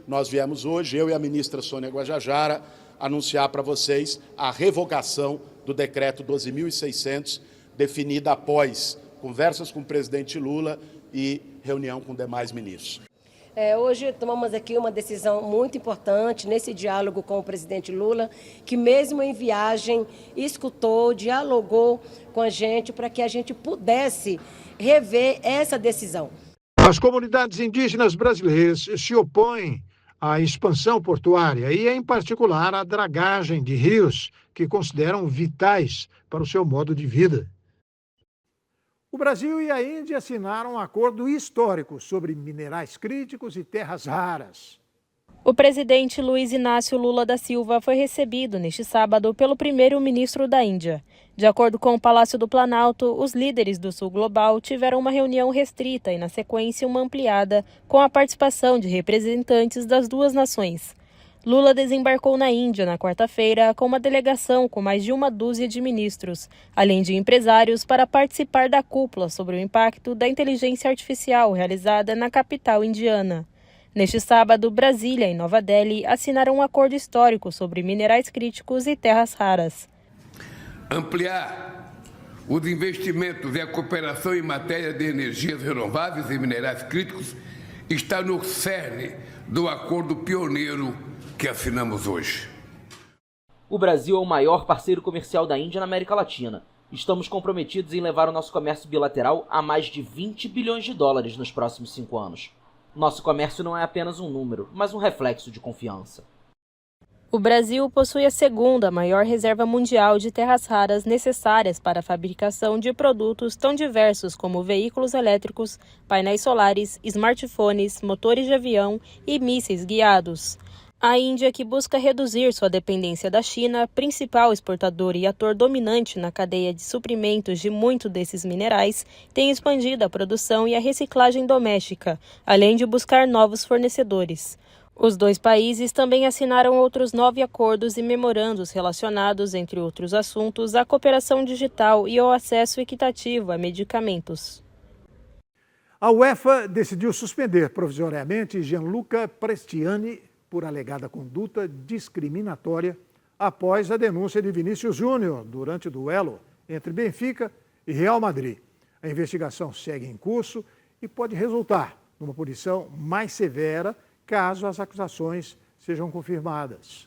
Nós viemos hoje, eu e a ministra Sônia Guajajara, anunciar para vocês a revogação do decreto 12.600, definida após conversas com o presidente Lula e reunião com demais ministros. Hoje tomamos aqui uma decisão muito importante nesse diálogo com o presidente Lula, que mesmo em viagem escutou, dialogou com a gente para que a gente pudesse rever essa decisão. As comunidades indígenas brasileiras se opõem à expansão portuária e, em particular, à dragagem de rios, que consideram vitais para o seu modo de vida. O Brasil e a Índia assinaram um acordo histórico sobre minerais críticos e terras raras. O presidente Luiz Inácio Lula da Silva foi recebido neste sábado pelo primeiro-ministro da Índia. De acordo com o Palácio do Planalto, os líderes do Sul Global tiveram uma reunião restrita e, na sequência, uma ampliada, com a participação de representantes das 2 nações. Lula desembarcou na Índia na quarta-feira com uma delegação com mais de 1 de ministros, além de empresários, para participar da cúpula sobre o impacto da inteligência artificial realizada na capital indiana. Neste sábado, Brasília e Nova Delhi assinaram um acordo histórico sobre minerais críticos e terras raras. Ampliar os investimentos e a cooperação em matéria de energias renováveis e minerais críticos está no cerne do acordo pioneiro que assinamos hoje. O Brasil é o maior parceiro comercial da Índia na América Latina. Estamos comprometidos em levar o nosso comércio bilateral a mais de 20 bilhões de dólares nos próximos 5 anos. Nosso comércio não é apenas um número, mas um reflexo de confiança. O Brasil possui a 2ª maior reserva mundial de terras raras necessárias para a fabricação de produtos tão diversos como veículos elétricos, painéis solares, smartphones, motores de avião e mísseis guiados. A Índia, que busca reduzir sua dependência da China, principal exportador e ator dominante na cadeia de suprimentos de muitos desses minerais, tem expandido a produção e a reciclagem doméstica, além de buscar novos fornecedores. Os 2 países também assinaram outros 9 acordos e memorandos relacionados, entre outros assuntos, à cooperação digital e ao acesso equitativo a medicamentos. A UEFA decidiu suspender provisoriamente Gianluca Prestiani por alegada conduta discriminatória após a denúncia de Vinícius Júnior durante o duelo entre Benfica e Real Madrid. A investigação segue em curso e pode resultar numa punição mais severa caso as acusações sejam confirmadas.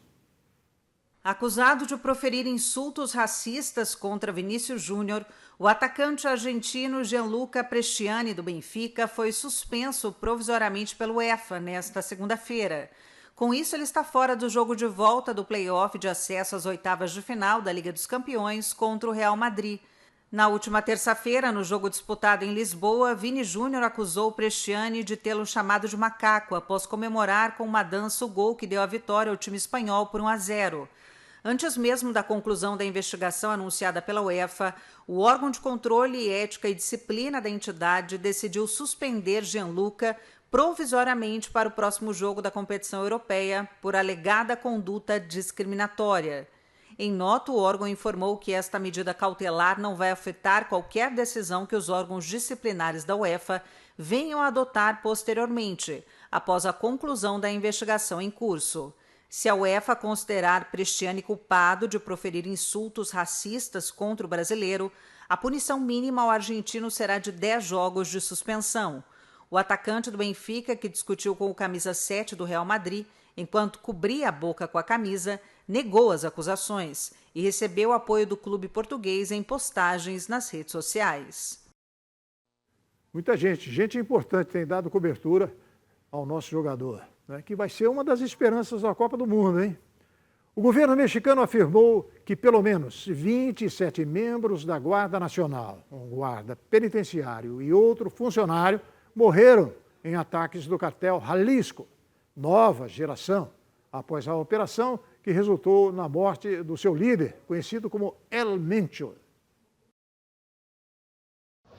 Acusado de proferir insultos racistas contra Vinícius Júnior, o atacante argentino Gianluca Prestiani do Benfica foi suspenso provisoriamente pelo UEFA nesta segunda-feira. Com isso, ele está fora do jogo de volta do play-off de acesso às 8ª de final da Liga dos Campeões contra o Real Madrid. Na última terça-feira, no jogo disputado em Lisboa, Vini Júnior acusou Prestiani de tê-lo chamado de macaco após comemorar com uma dança o gol que deu a vitória ao time espanhol por 1-0. Antes mesmo da conclusão da investigação anunciada pela UEFA, o órgão de controle, ética e disciplina da entidade decidiu suspender Gianluca provisoriamente para o próximo jogo da competição europeia por alegada conduta discriminatória. Em nota, o órgão informou que esta medida cautelar não vai afetar qualquer decisão que os órgãos disciplinares da UEFA venham a adotar posteriormente, após a conclusão da investigação em curso. Se a UEFA considerar Prestiani culpado de proferir insultos racistas contra o brasileiro, a punição mínima ao argentino será de 10 jogos de suspensão. O atacante do Benfica, que discutiu com o camisa 7 do Real Madrid, enquanto cobria a boca com a camisa, negou as acusações e recebeu apoio do clube português em postagens nas redes sociais. Muita gente importante tem dado cobertura ao nosso jogador, né, que vai ser uma das esperanças da Copa do Mundo, hein? O governo mexicano afirmou que pelo menos 27 membros da Guarda Nacional, um guarda penitenciário e outro funcionário, morreram em ataques do cartel Jalisco, nova geração, após a operação que resultou na morte do seu líder, conhecido como El Mencho.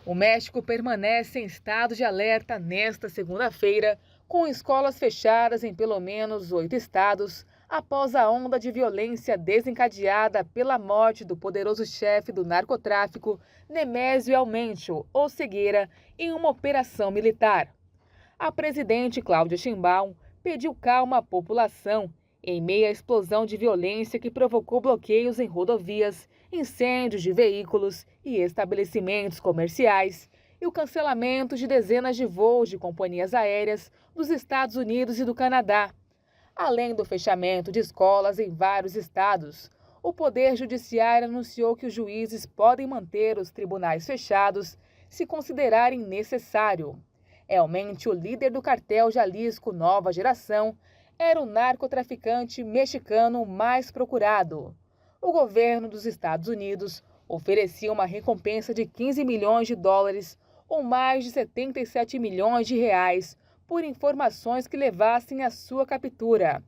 O México permanece em estado de alerta nesta segunda-feira, com escolas fechadas em pelo menos 8 estados, após a onda de violência desencadeada pela morte do poderoso chefe do narcotráfico, Nemésio El Mencho, ou Cegueira, em uma operação militar. A presidente Cláudia Sheinbaum pediu calma à população em meio à explosão de violência que provocou bloqueios em rodovias, incêndios de veículos e estabelecimentos comerciais e o cancelamento de dezenas de voos de companhias aéreas dos Estados Unidos e do Canadá. Além do fechamento de escolas em vários estados, o Poder Judiciário anunciou que os juízes podem manter os tribunais fechados se considerarem necessário. El Mencho, o líder do cartel Jalisco Nova Geração, era o narcotraficante mexicano mais procurado. O governo dos Estados Unidos oferecia uma recompensa de 15 milhões de dólares ou mais de 77 milhões de reais por informações que levassem à sua captura.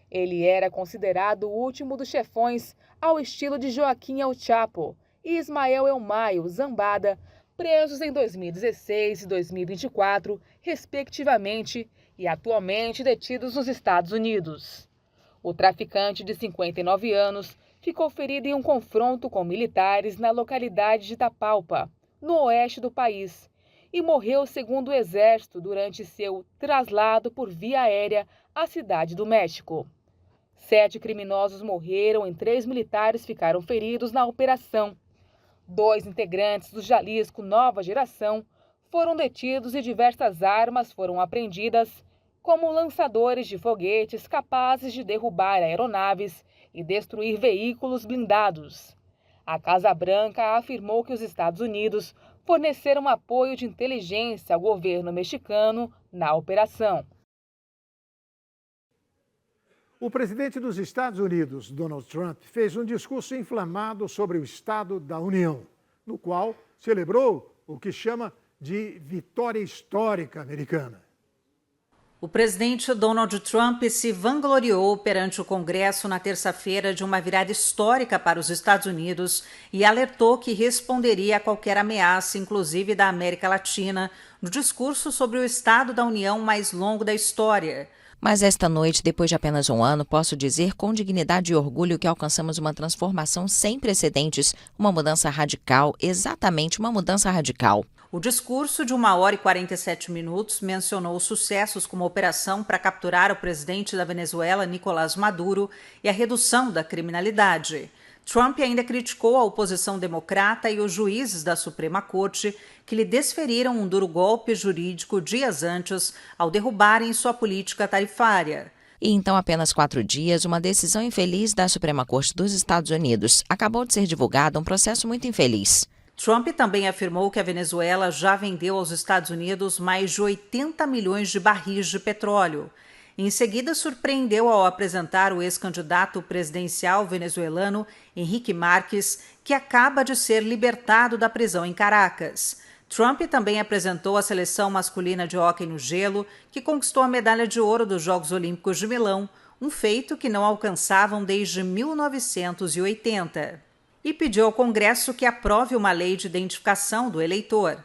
Ele era considerado o último dos chefões ao estilo de Joaquim El Chapo e Ismael El Mayo Zambada, presos em 2016 e 2024, respectivamente, e atualmente detidos nos Estados Unidos. O traficante de 59 anos ficou ferido em um confronto com militares na localidade de Tapalpa, no oeste do país, e morreu, segundo o Exército, durante seu traslado por via aérea à Cidade do México. 7 criminosos morreram e 3 militares ficaram feridos na operação. 2 integrantes do Jalisco Nova Geração foram detidos e diversas armas foram apreendidas, como lançadores de foguetes capazes de derrubar aeronaves e destruir veículos blindados. A Casa Branca afirmou que os Estados Unidos forneceram apoio de inteligência ao governo mexicano na operação. O presidente dos Estados Unidos, Donald Trump, fez um discurso inflamado sobre o Estado da União, no qual celebrou o que chama de vitória histórica americana. O presidente Donald Trump se vangloriou perante o Congresso na terça-feira de uma virada histórica para os Estados Unidos e alertou que responderia a qualquer ameaça, inclusive da América Latina, no discurso sobre o Estado da União mais longo da história. Mas esta noite, depois de apenas um ano, posso dizer com dignidade e orgulho que alcançamos uma transformação sem precedentes, uma mudança radical, exatamente uma mudança radical. O discurso de 1h47 mencionou sucessos como a operação para capturar o presidente da Venezuela, Nicolás Maduro, e a redução da criminalidade. Trump ainda criticou a oposição democrata e os juízes da Suprema Corte, que lhe desferiram um duro golpe jurídico dias antes, ao derrubarem sua política tarifária. E então, apenas 4 dias, uma decisão infeliz da Suprema Corte dos Estados Unidos. Acabou de ser divulgado um processo muito infeliz. Trump também afirmou que a Venezuela já vendeu aos Estados Unidos mais de 80 milhões de barris de petróleo. Em seguida, surpreendeu ao apresentar o ex-candidato presidencial venezuelano Henrique Marques, que acaba de ser libertado da prisão em Caracas. Trump também apresentou a seleção masculina de hóquei no gelo, que conquistou a medalha de ouro dos Jogos Olímpicos de Milão, um feito que não alcançavam desde 1980. E pediu ao Congresso que aprove uma lei de identificação do eleitor.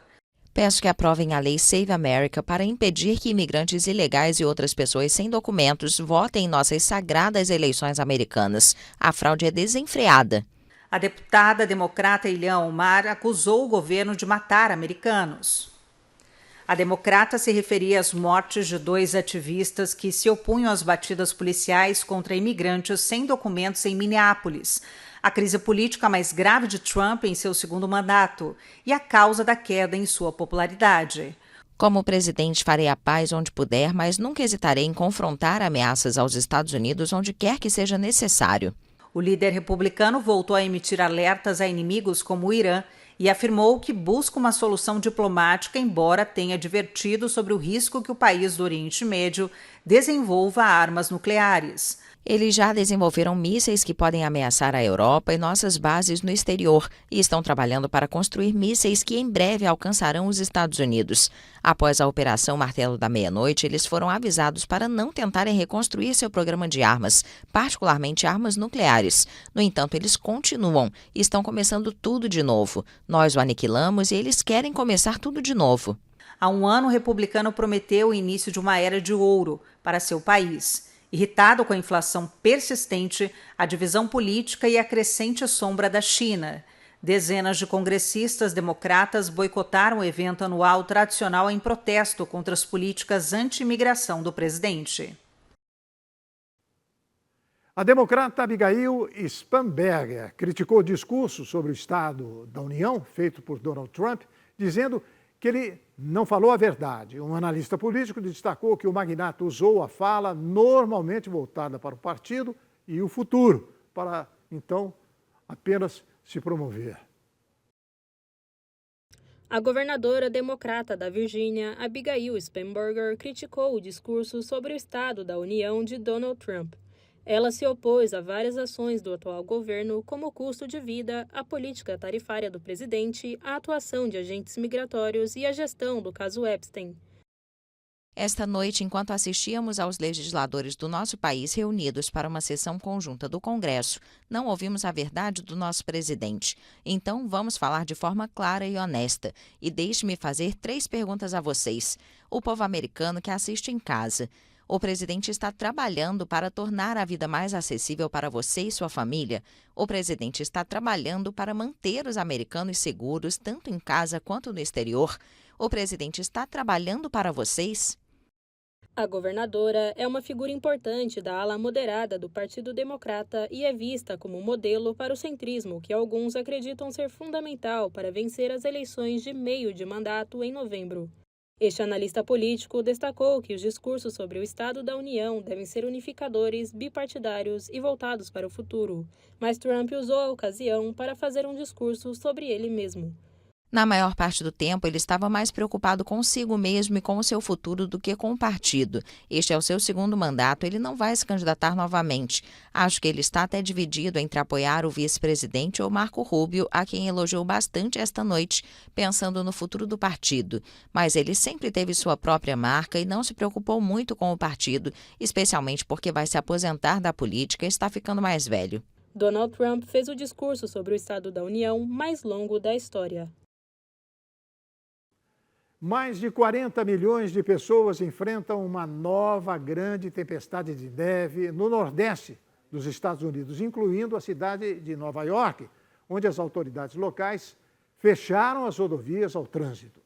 Peço que aprovem a Lei Save America para impedir que imigrantes ilegais e outras pessoas sem documentos votem em nossas sagradas eleições americanas. A fraude é desenfreada. A deputada democrata Ilhan Omar acusou o governo de matar americanos. A democrata se referia às mortes de 2 ativistas que se opunham às batidas policiais contra imigrantes sem documentos em Minneapolis, a crise política mais grave de Trump em seu segundo mandato e a causa da queda em sua popularidade. Como presidente, farei a paz onde puder, mas nunca hesitarei em confrontar ameaças aos Estados Unidos onde quer que seja necessário. O líder republicano voltou a emitir alertas a inimigos como o Irã e afirmou que busca uma solução diplomática, embora tenha advertido sobre o risco que o país do Oriente Médio desenvolva armas nucleares. Eles já desenvolveram mísseis que podem ameaçar a Europa e nossas bases no exterior e estão trabalhando para construir mísseis que em breve alcançarão os Estados Unidos. Após a Operação Martelo da Meia-Noite, eles foram avisados para não tentarem reconstruir seu programa de armas, particularmente armas nucleares. No entanto, eles continuam e estão começando tudo de novo. Nós o aniquilamos e eles querem começar tudo de novo. Há um ano, o republicano prometeu o início de uma era de ouro para seu país. Irritado com a inflação persistente, a divisão política e a crescente sombra da China, dezenas de congressistas democratas boicotaram o evento anual tradicional em protesto contra as políticas anti-imigração do presidente. A democrata Abigail Spanberger criticou o discurso sobre o Estado da União feito por Donald Trump, dizendo que ele não falou a verdade. Um analista político destacou que o magnata usou a fala normalmente voltada para o partido e o futuro, para, então, apenas se promover. A governadora democrata da Virgínia, Abigail Spanberger, criticou o discurso sobre o Estado da União de Donald Trump. Ela se opôs a várias ações do atual governo, como o custo de vida, a política tarifária do presidente, a atuação de agentes migratórios e a gestão do caso Epstein. Esta noite, enquanto assistíamos aos legisladores do nosso país reunidos para uma sessão conjunta do Congresso, não ouvimos a verdade do nosso presidente. Então, vamos falar de forma clara e honesta. E deixe-me fazer 3 perguntas a vocês. O povo americano que assiste em casa. O presidente está trabalhando para tornar a vida mais acessível para você e sua família. O presidente está trabalhando para manter os americanos seguros, tanto em casa quanto no exterior. O presidente está trabalhando para vocês? A governadora é uma figura importante da ala moderada do Partido Democrata e é vista como modelo para o centrismo, que alguns acreditam ser fundamental para vencer as eleições de meio de mandato em novembro. Este analista político destacou que os discursos sobre o Estado da União devem ser unificadores, bipartidários e voltados para o futuro, mas Trump usou a ocasião para fazer um discurso sobre ele mesmo. Na maior parte do tempo, ele estava mais preocupado consigo mesmo e com o seu futuro do que com o partido. Este é o seu 2º mandato, ele não vai se candidatar novamente. Acho que ele está até dividido entre apoiar o vice-presidente ou Marco Rubio, a quem elogiou bastante esta noite, pensando no futuro do partido. Mas ele sempre teve sua própria marca e não se preocupou muito com o partido, especialmente porque vai se aposentar da política e está ficando mais velho. Donald Trump fez o discurso sobre o Estado da União mais longo da história. Mais de 40 milhões de pessoas enfrentam uma nova grande tempestade de neve no nordeste dos Estados Unidos, incluindo a cidade de Nova York, onde as autoridades locais fecharam as rodovias ao trânsito.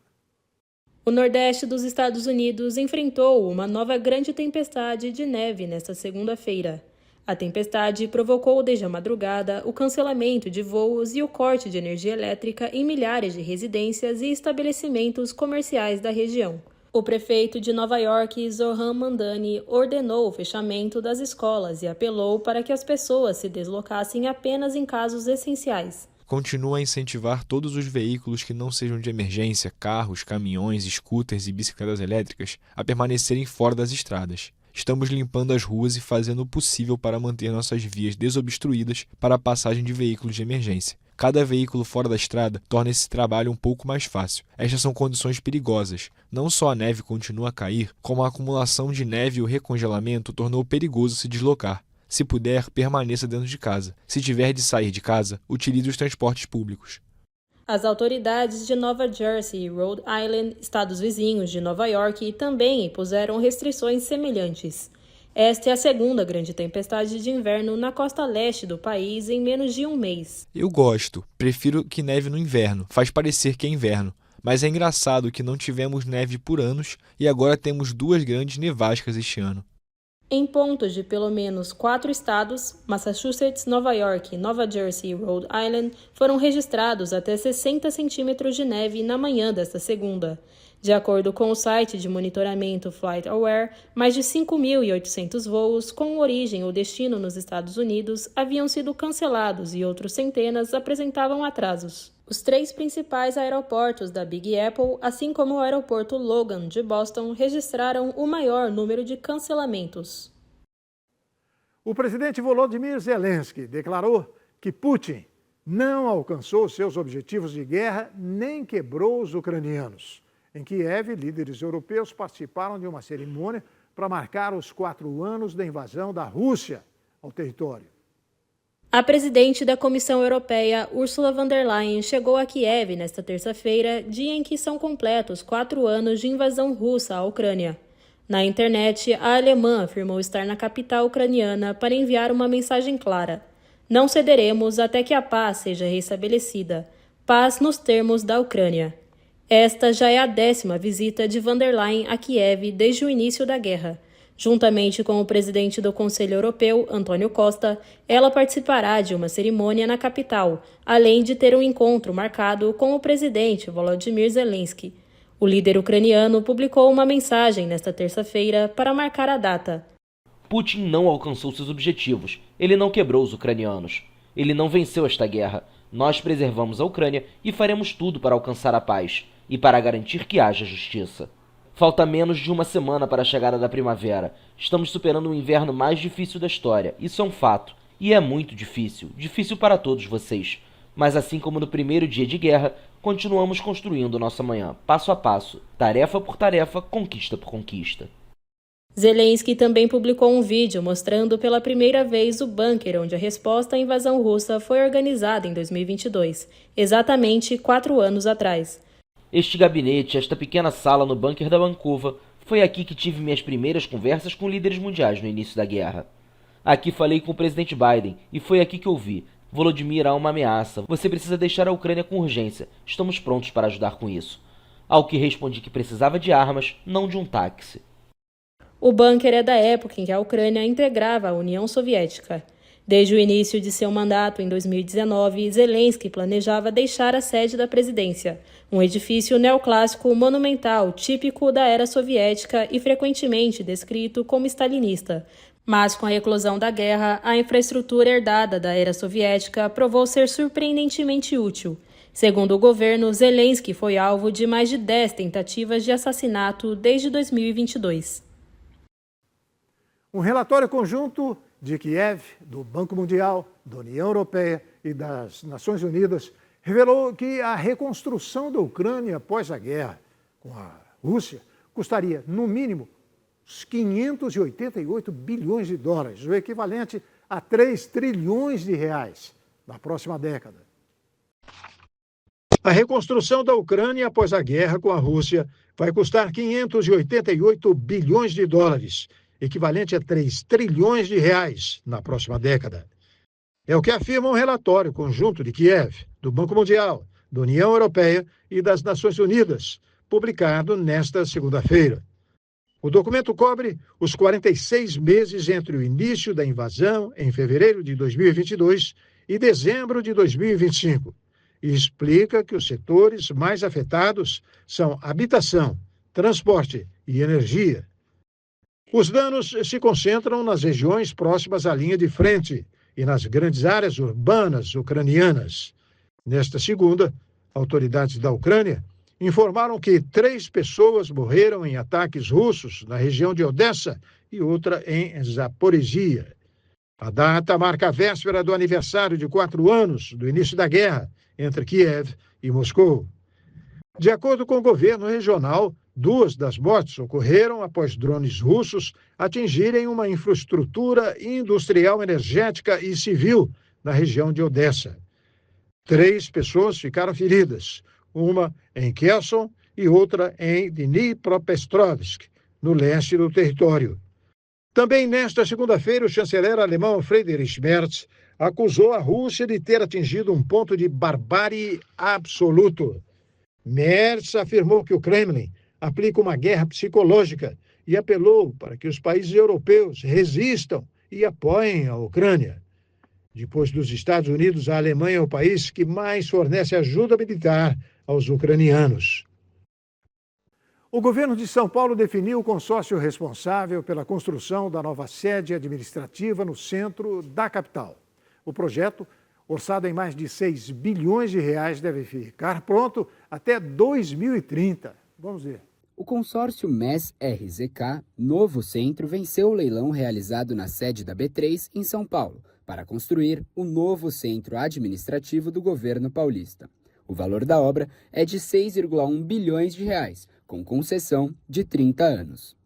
O nordeste dos Estados Unidos enfrentou uma nova grande tempestade de neve nesta segunda-feira. A tempestade provocou desde a madrugada o cancelamento de voos e o corte de energia elétrica em milhares de residências e estabelecimentos comerciais da região. O prefeito de Nova York, Zohran Mamdani, ordenou o fechamento das escolas e apelou para que as pessoas se deslocassem apenas em casos essenciais. Continua a incentivar todos os veículos que não sejam de emergência, carros, caminhões, scooters e bicicletas elétricas, a permanecerem fora das estradas. Estamos limpando as ruas e fazendo o possível para manter nossas vias desobstruídas para a passagem de veículos de emergência. Cada veículo fora da estrada torna esse trabalho um pouco mais fácil. Estas são condições perigosas. Não só a neve continua a cair, como a acumulação de neve e o recongelamento tornou perigoso se deslocar. Se puder, permaneça dentro de casa. Se tiver de sair de casa, utilize os transportes públicos. As autoridades de Nova Jersey e Rhode Island, estados vizinhos de Nova York, também impuseram restrições semelhantes. Esta é a segunda grande tempestade de inverno na costa leste do país em menos de um mês. Eu gosto. Prefiro que neve no inverno. Faz parecer que é inverno. Mas é engraçado que não tivemos neve por anos e agora temos 2 grandes nevascas este ano. Em pontos de pelo menos 4 estados, Massachusetts, Nova York, Nova Jersey e Rhode Island, foram registrados até 60 centímetros de neve na manhã desta segunda. De acordo com o site de monitoramento FlightAware, mais de 5.800 voos com origem ou destino nos Estados Unidos haviam sido cancelados e outros centenas apresentavam atrasos. Os 3 principais aeroportos da Big Apple, assim como o aeroporto Logan de Boston, registraram o maior número de cancelamentos. O presidente Volodymyr Zelensky declarou que Putin não alcançou seus objetivos de guerra nem quebrou os ucranianos. Em Kiev, líderes europeus participaram de uma cerimônia para marcar os 4 anos da invasão da Rússia ao território. A presidente da Comissão Europeia, Ursula von der Leyen, chegou a Kiev nesta terça-feira, dia em que são completos 4 anos de invasão russa à Ucrânia. Na internet, a alemã afirmou estar na capital ucraniana para enviar uma mensagem clara: "Não cederemos até que a paz seja restabelecida. Paz nos termos da Ucrânia." Esta já é a 10ª visita de von der Leyen a Kiev desde o início da guerra. Juntamente com o presidente do Conselho Europeu, Antônio Costa, ela participará de uma cerimônia na capital, além de ter um encontro marcado com o presidente Volodymyr Zelensky. O líder ucraniano publicou uma mensagem nesta terça-feira para marcar a data. Putin não alcançou seus objetivos. Ele não quebrou os ucranianos. Ele não venceu esta guerra. Nós preservamos a Ucrânia e faremos tudo para alcançar a paz e para garantir que haja justiça. Falta menos de uma semana para a chegada da primavera. Estamos superando o inverno mais difícil da história. Isso é um fato. E é muito difícil. Difícil para todos vocês. Mas assim como no primeiro dia de guerra, continuamos construindo nossa manhã, passo a passo, tarefa por tarefa, conquista por conquista. Zelensky também publicou um vídeo mostrando pela primeira vez o bunker onde a resposta à invasão russa foi organizada em 2022, exatamente 4 anos atrás. Este gabinete, esta pequena sala no bunker da Bankova, foi aqui que tive minhas primeiras conversas com líderes mundiais no início da guerra. Aqui falei com o presidente Biden e foi aqui que ouvi: Volodymyr, há uma ameaça. Você precisa deixar a Ucrânia com urgência. Estamos prontos para ajudar com isso. Ao que respondi que precisava de armas, não de um táxi. O bunker é da época em que a Ucrânia integrava a União Soviética. Desde o início de seu mandato, em 2019, Zelensky planejava deixar a sede da presidência, um edifício neoclássico monumental típico da era soviética e frequentemente descrito como stalinista. Mas com a eclosão da guerra, a infraestrutura herdada da era soviética provou ser surpreendentemente útil. Segundo o governo, Zelensky foi alvo de mais de 10 tentativas de assassinato desde 2022. Um relatório conjunto de Kiev, do Banco Mundial, da União Europeia e das Nações Unidas revelou que a reconstrução da Ucrânia após a guerra com a Rússia custaria, no mínimo, uns 588 bilhões de dólares, o equivalente a 3 trilhões de reais na próxima década. A reconstrução da Ucrânia após a guerra com a Rússia vai custar 588 bilhões de dólares, equivalente a 3 trilhões de reais na próxima década. É o que afirma um relatório conjunto de Kiev, do Banco Mundial, da União Europeia e das Nações Unidas, publicado nesta segunda-feira. O documento cobre os 46 meses entre o início da invasão, em fevereiro de 2022, e dezembro de 2025, e explica que os setores mais afetados são habitação, transporte e energia. Os danos se concentram nas regiões próximas à linha de frente e nas grandes áreas urbanas ucranianas. Nesta segunda, autoridades da Ucrânia informaram que 3 pessoas morreram em ataques russos na região de Odessa e outra em Zaporizhia. A data marca a véspera do aniversário de 4 anos do início da guerra entre Kiev e Moscou. De acordo com o governo regional, 2 das mortes ocorreram após drones russos atingirem uma infraestrutura industrial, energética e civil na região de Odessa. 3 pessoas ficaram feridas, uma em Kherson e outra em Dnipropetrovsk, no leste do território. Também nesta segunda-feira, o chanceler alemão Friedrich Merz acusou a Rússia de ter atingido um ponto de barbárie absoluto. Merz afirmou que o Kremlin aplica uma guerra psicológica e apelou para que os países europeus resistam e apoiem a Ucrânia. Depois dos Estados Unidos, a Alemanha é o país que mais fornece ajuda militar aos ucranianos. O governo de São Paulo definiu o consórcio responsável pela construção da nova sede administrativa no centro da capital. O projeto, orçado em mais de 6 bilhões de reais, deve ficar pronto até 2030. Vamos ver. O consórcio MES-RZK Novo Centro venceu o leilão realizado na sede da B3, em São Paulo, para construir o novo centro administrativo do governo paulista. O valor da obra é de 6,1 bilhões de reais, com concessão de 30 anos.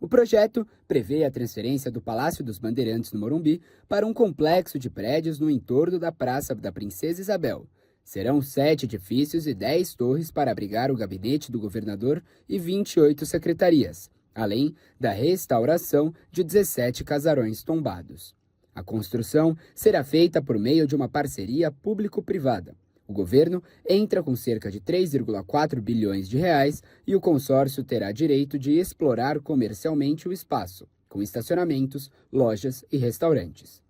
O projeto prevê a transferência do Palácio dos Bandeirantes no Morumbi para um complexo de prédios no entorno da Praça da Princesa Isabel. Serão 7 edifícios e 10 torres para abrigar o gabinete do governador e 28 secretarias, além da restauração de 17 casarões tombados. A construção será feita por meio de uma parceria público-privada. O governo entra com cerca de 3,4 bilhões de reais e o consórcio terá direito de explorar comercialmente o espaço, com estacionamentos, lojas e restaurantes.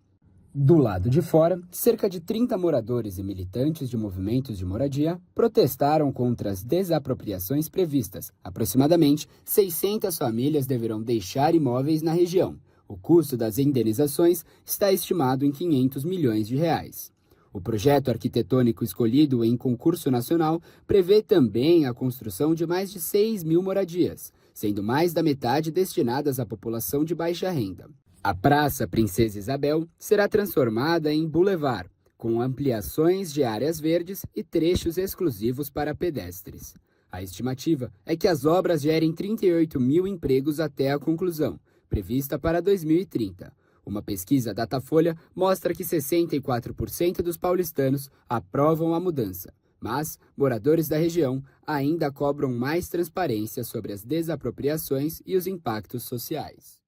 Do lado de fora, cerca de 30 moradores e militantes de movimentos de moradia protestaram contra as desapropriações previstas. Aproximadamente 600 famílias deverão deixar imóveis na região. O custo das indenizações está estimado em 500 milhões de reais. O projeto arquitetônico escolhido em concurso nacional prevê também a construção de mais de 6 mil moradias, sendo mais da metade destinadas à população de baixa renda. A Praça Princesa Isabel será transformada em boulevard, com ampliações de áreas verdes e trechos exclusivos para pedestres. A estimativa é que as obras gerem 38 mil empregos até a conclusão, prevista para 2030. Uma pesquisa Datafolha mostra que 64% dos paulistanos aprovam a mudança, mas moradores da região ainda cobram mais transparência sobre as desapropriações e os impactos sociais.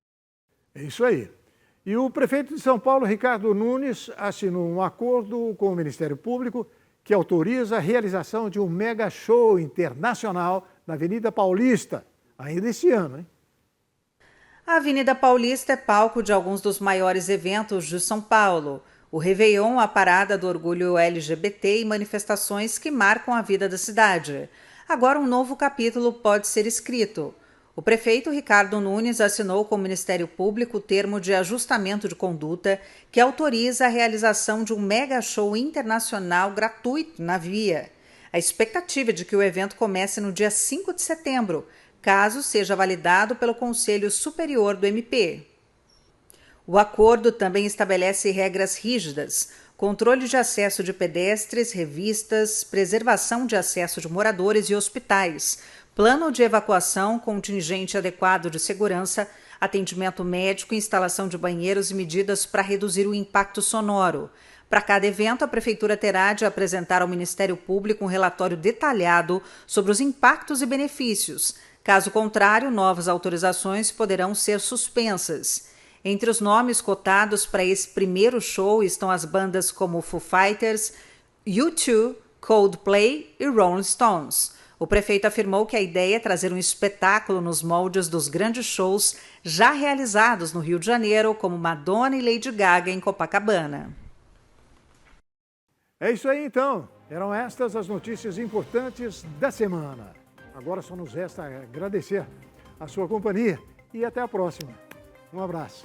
É isso aí. E o prefeito de São Paulo, Ricardo Nunes, assinou um acordo com o Ministério Público que autoriza a realização de um mega show internacional na Avenida Paulista, ainda esse ano, hein? A Avenida Paulista é palco de alguns dos maiores eventos de São Paulo. O Réveillon, a parada do orgulho LGBT e manifestações que marcam a vida da cidade. Agora um novo capítulo pode ser escrito. O prefeito Ricardo Nunes assinou com o Ministério Público o termo de ajustamento de conduta que autoriza a realização de um mega show internacional gratuito na via. A expectativa é de que o evento comece no dia 5 de setembro, caso seja validado pelo Conselho Superior do MP. O acordo também estabelece regras rígidas, controle de acesso de pedestres, revistas, preservação de acesso de moradores e hospitais, plano de evacuação, contingente adequado de segurança, atendimento médico, instalação de banheiros e medidas para reduzir o impacto sonoro. Para cada evento, a Prefeitura terá de apresentar ao Ministério Público um relatório detalhado sobre os impactos e benefícios. Caso contrário, novas autorizações poderão ser suspensas. Entre os nomes cotados para esse primeiro show estão as bandas como Foo Fighters, U2, Coldplay e Rolling Stones. O prefeito afirmou que a ideia é trazer um espetáculo nos moldes dos grandes shows já realizados no Rio de Janeiro, como Madonna e Lady Gaga em Copacabana. É isso aí, então. Eram estas as notícias importantes da semana. Agora só nos resta agradecer a sua companhia e até a próxima. Um abraço.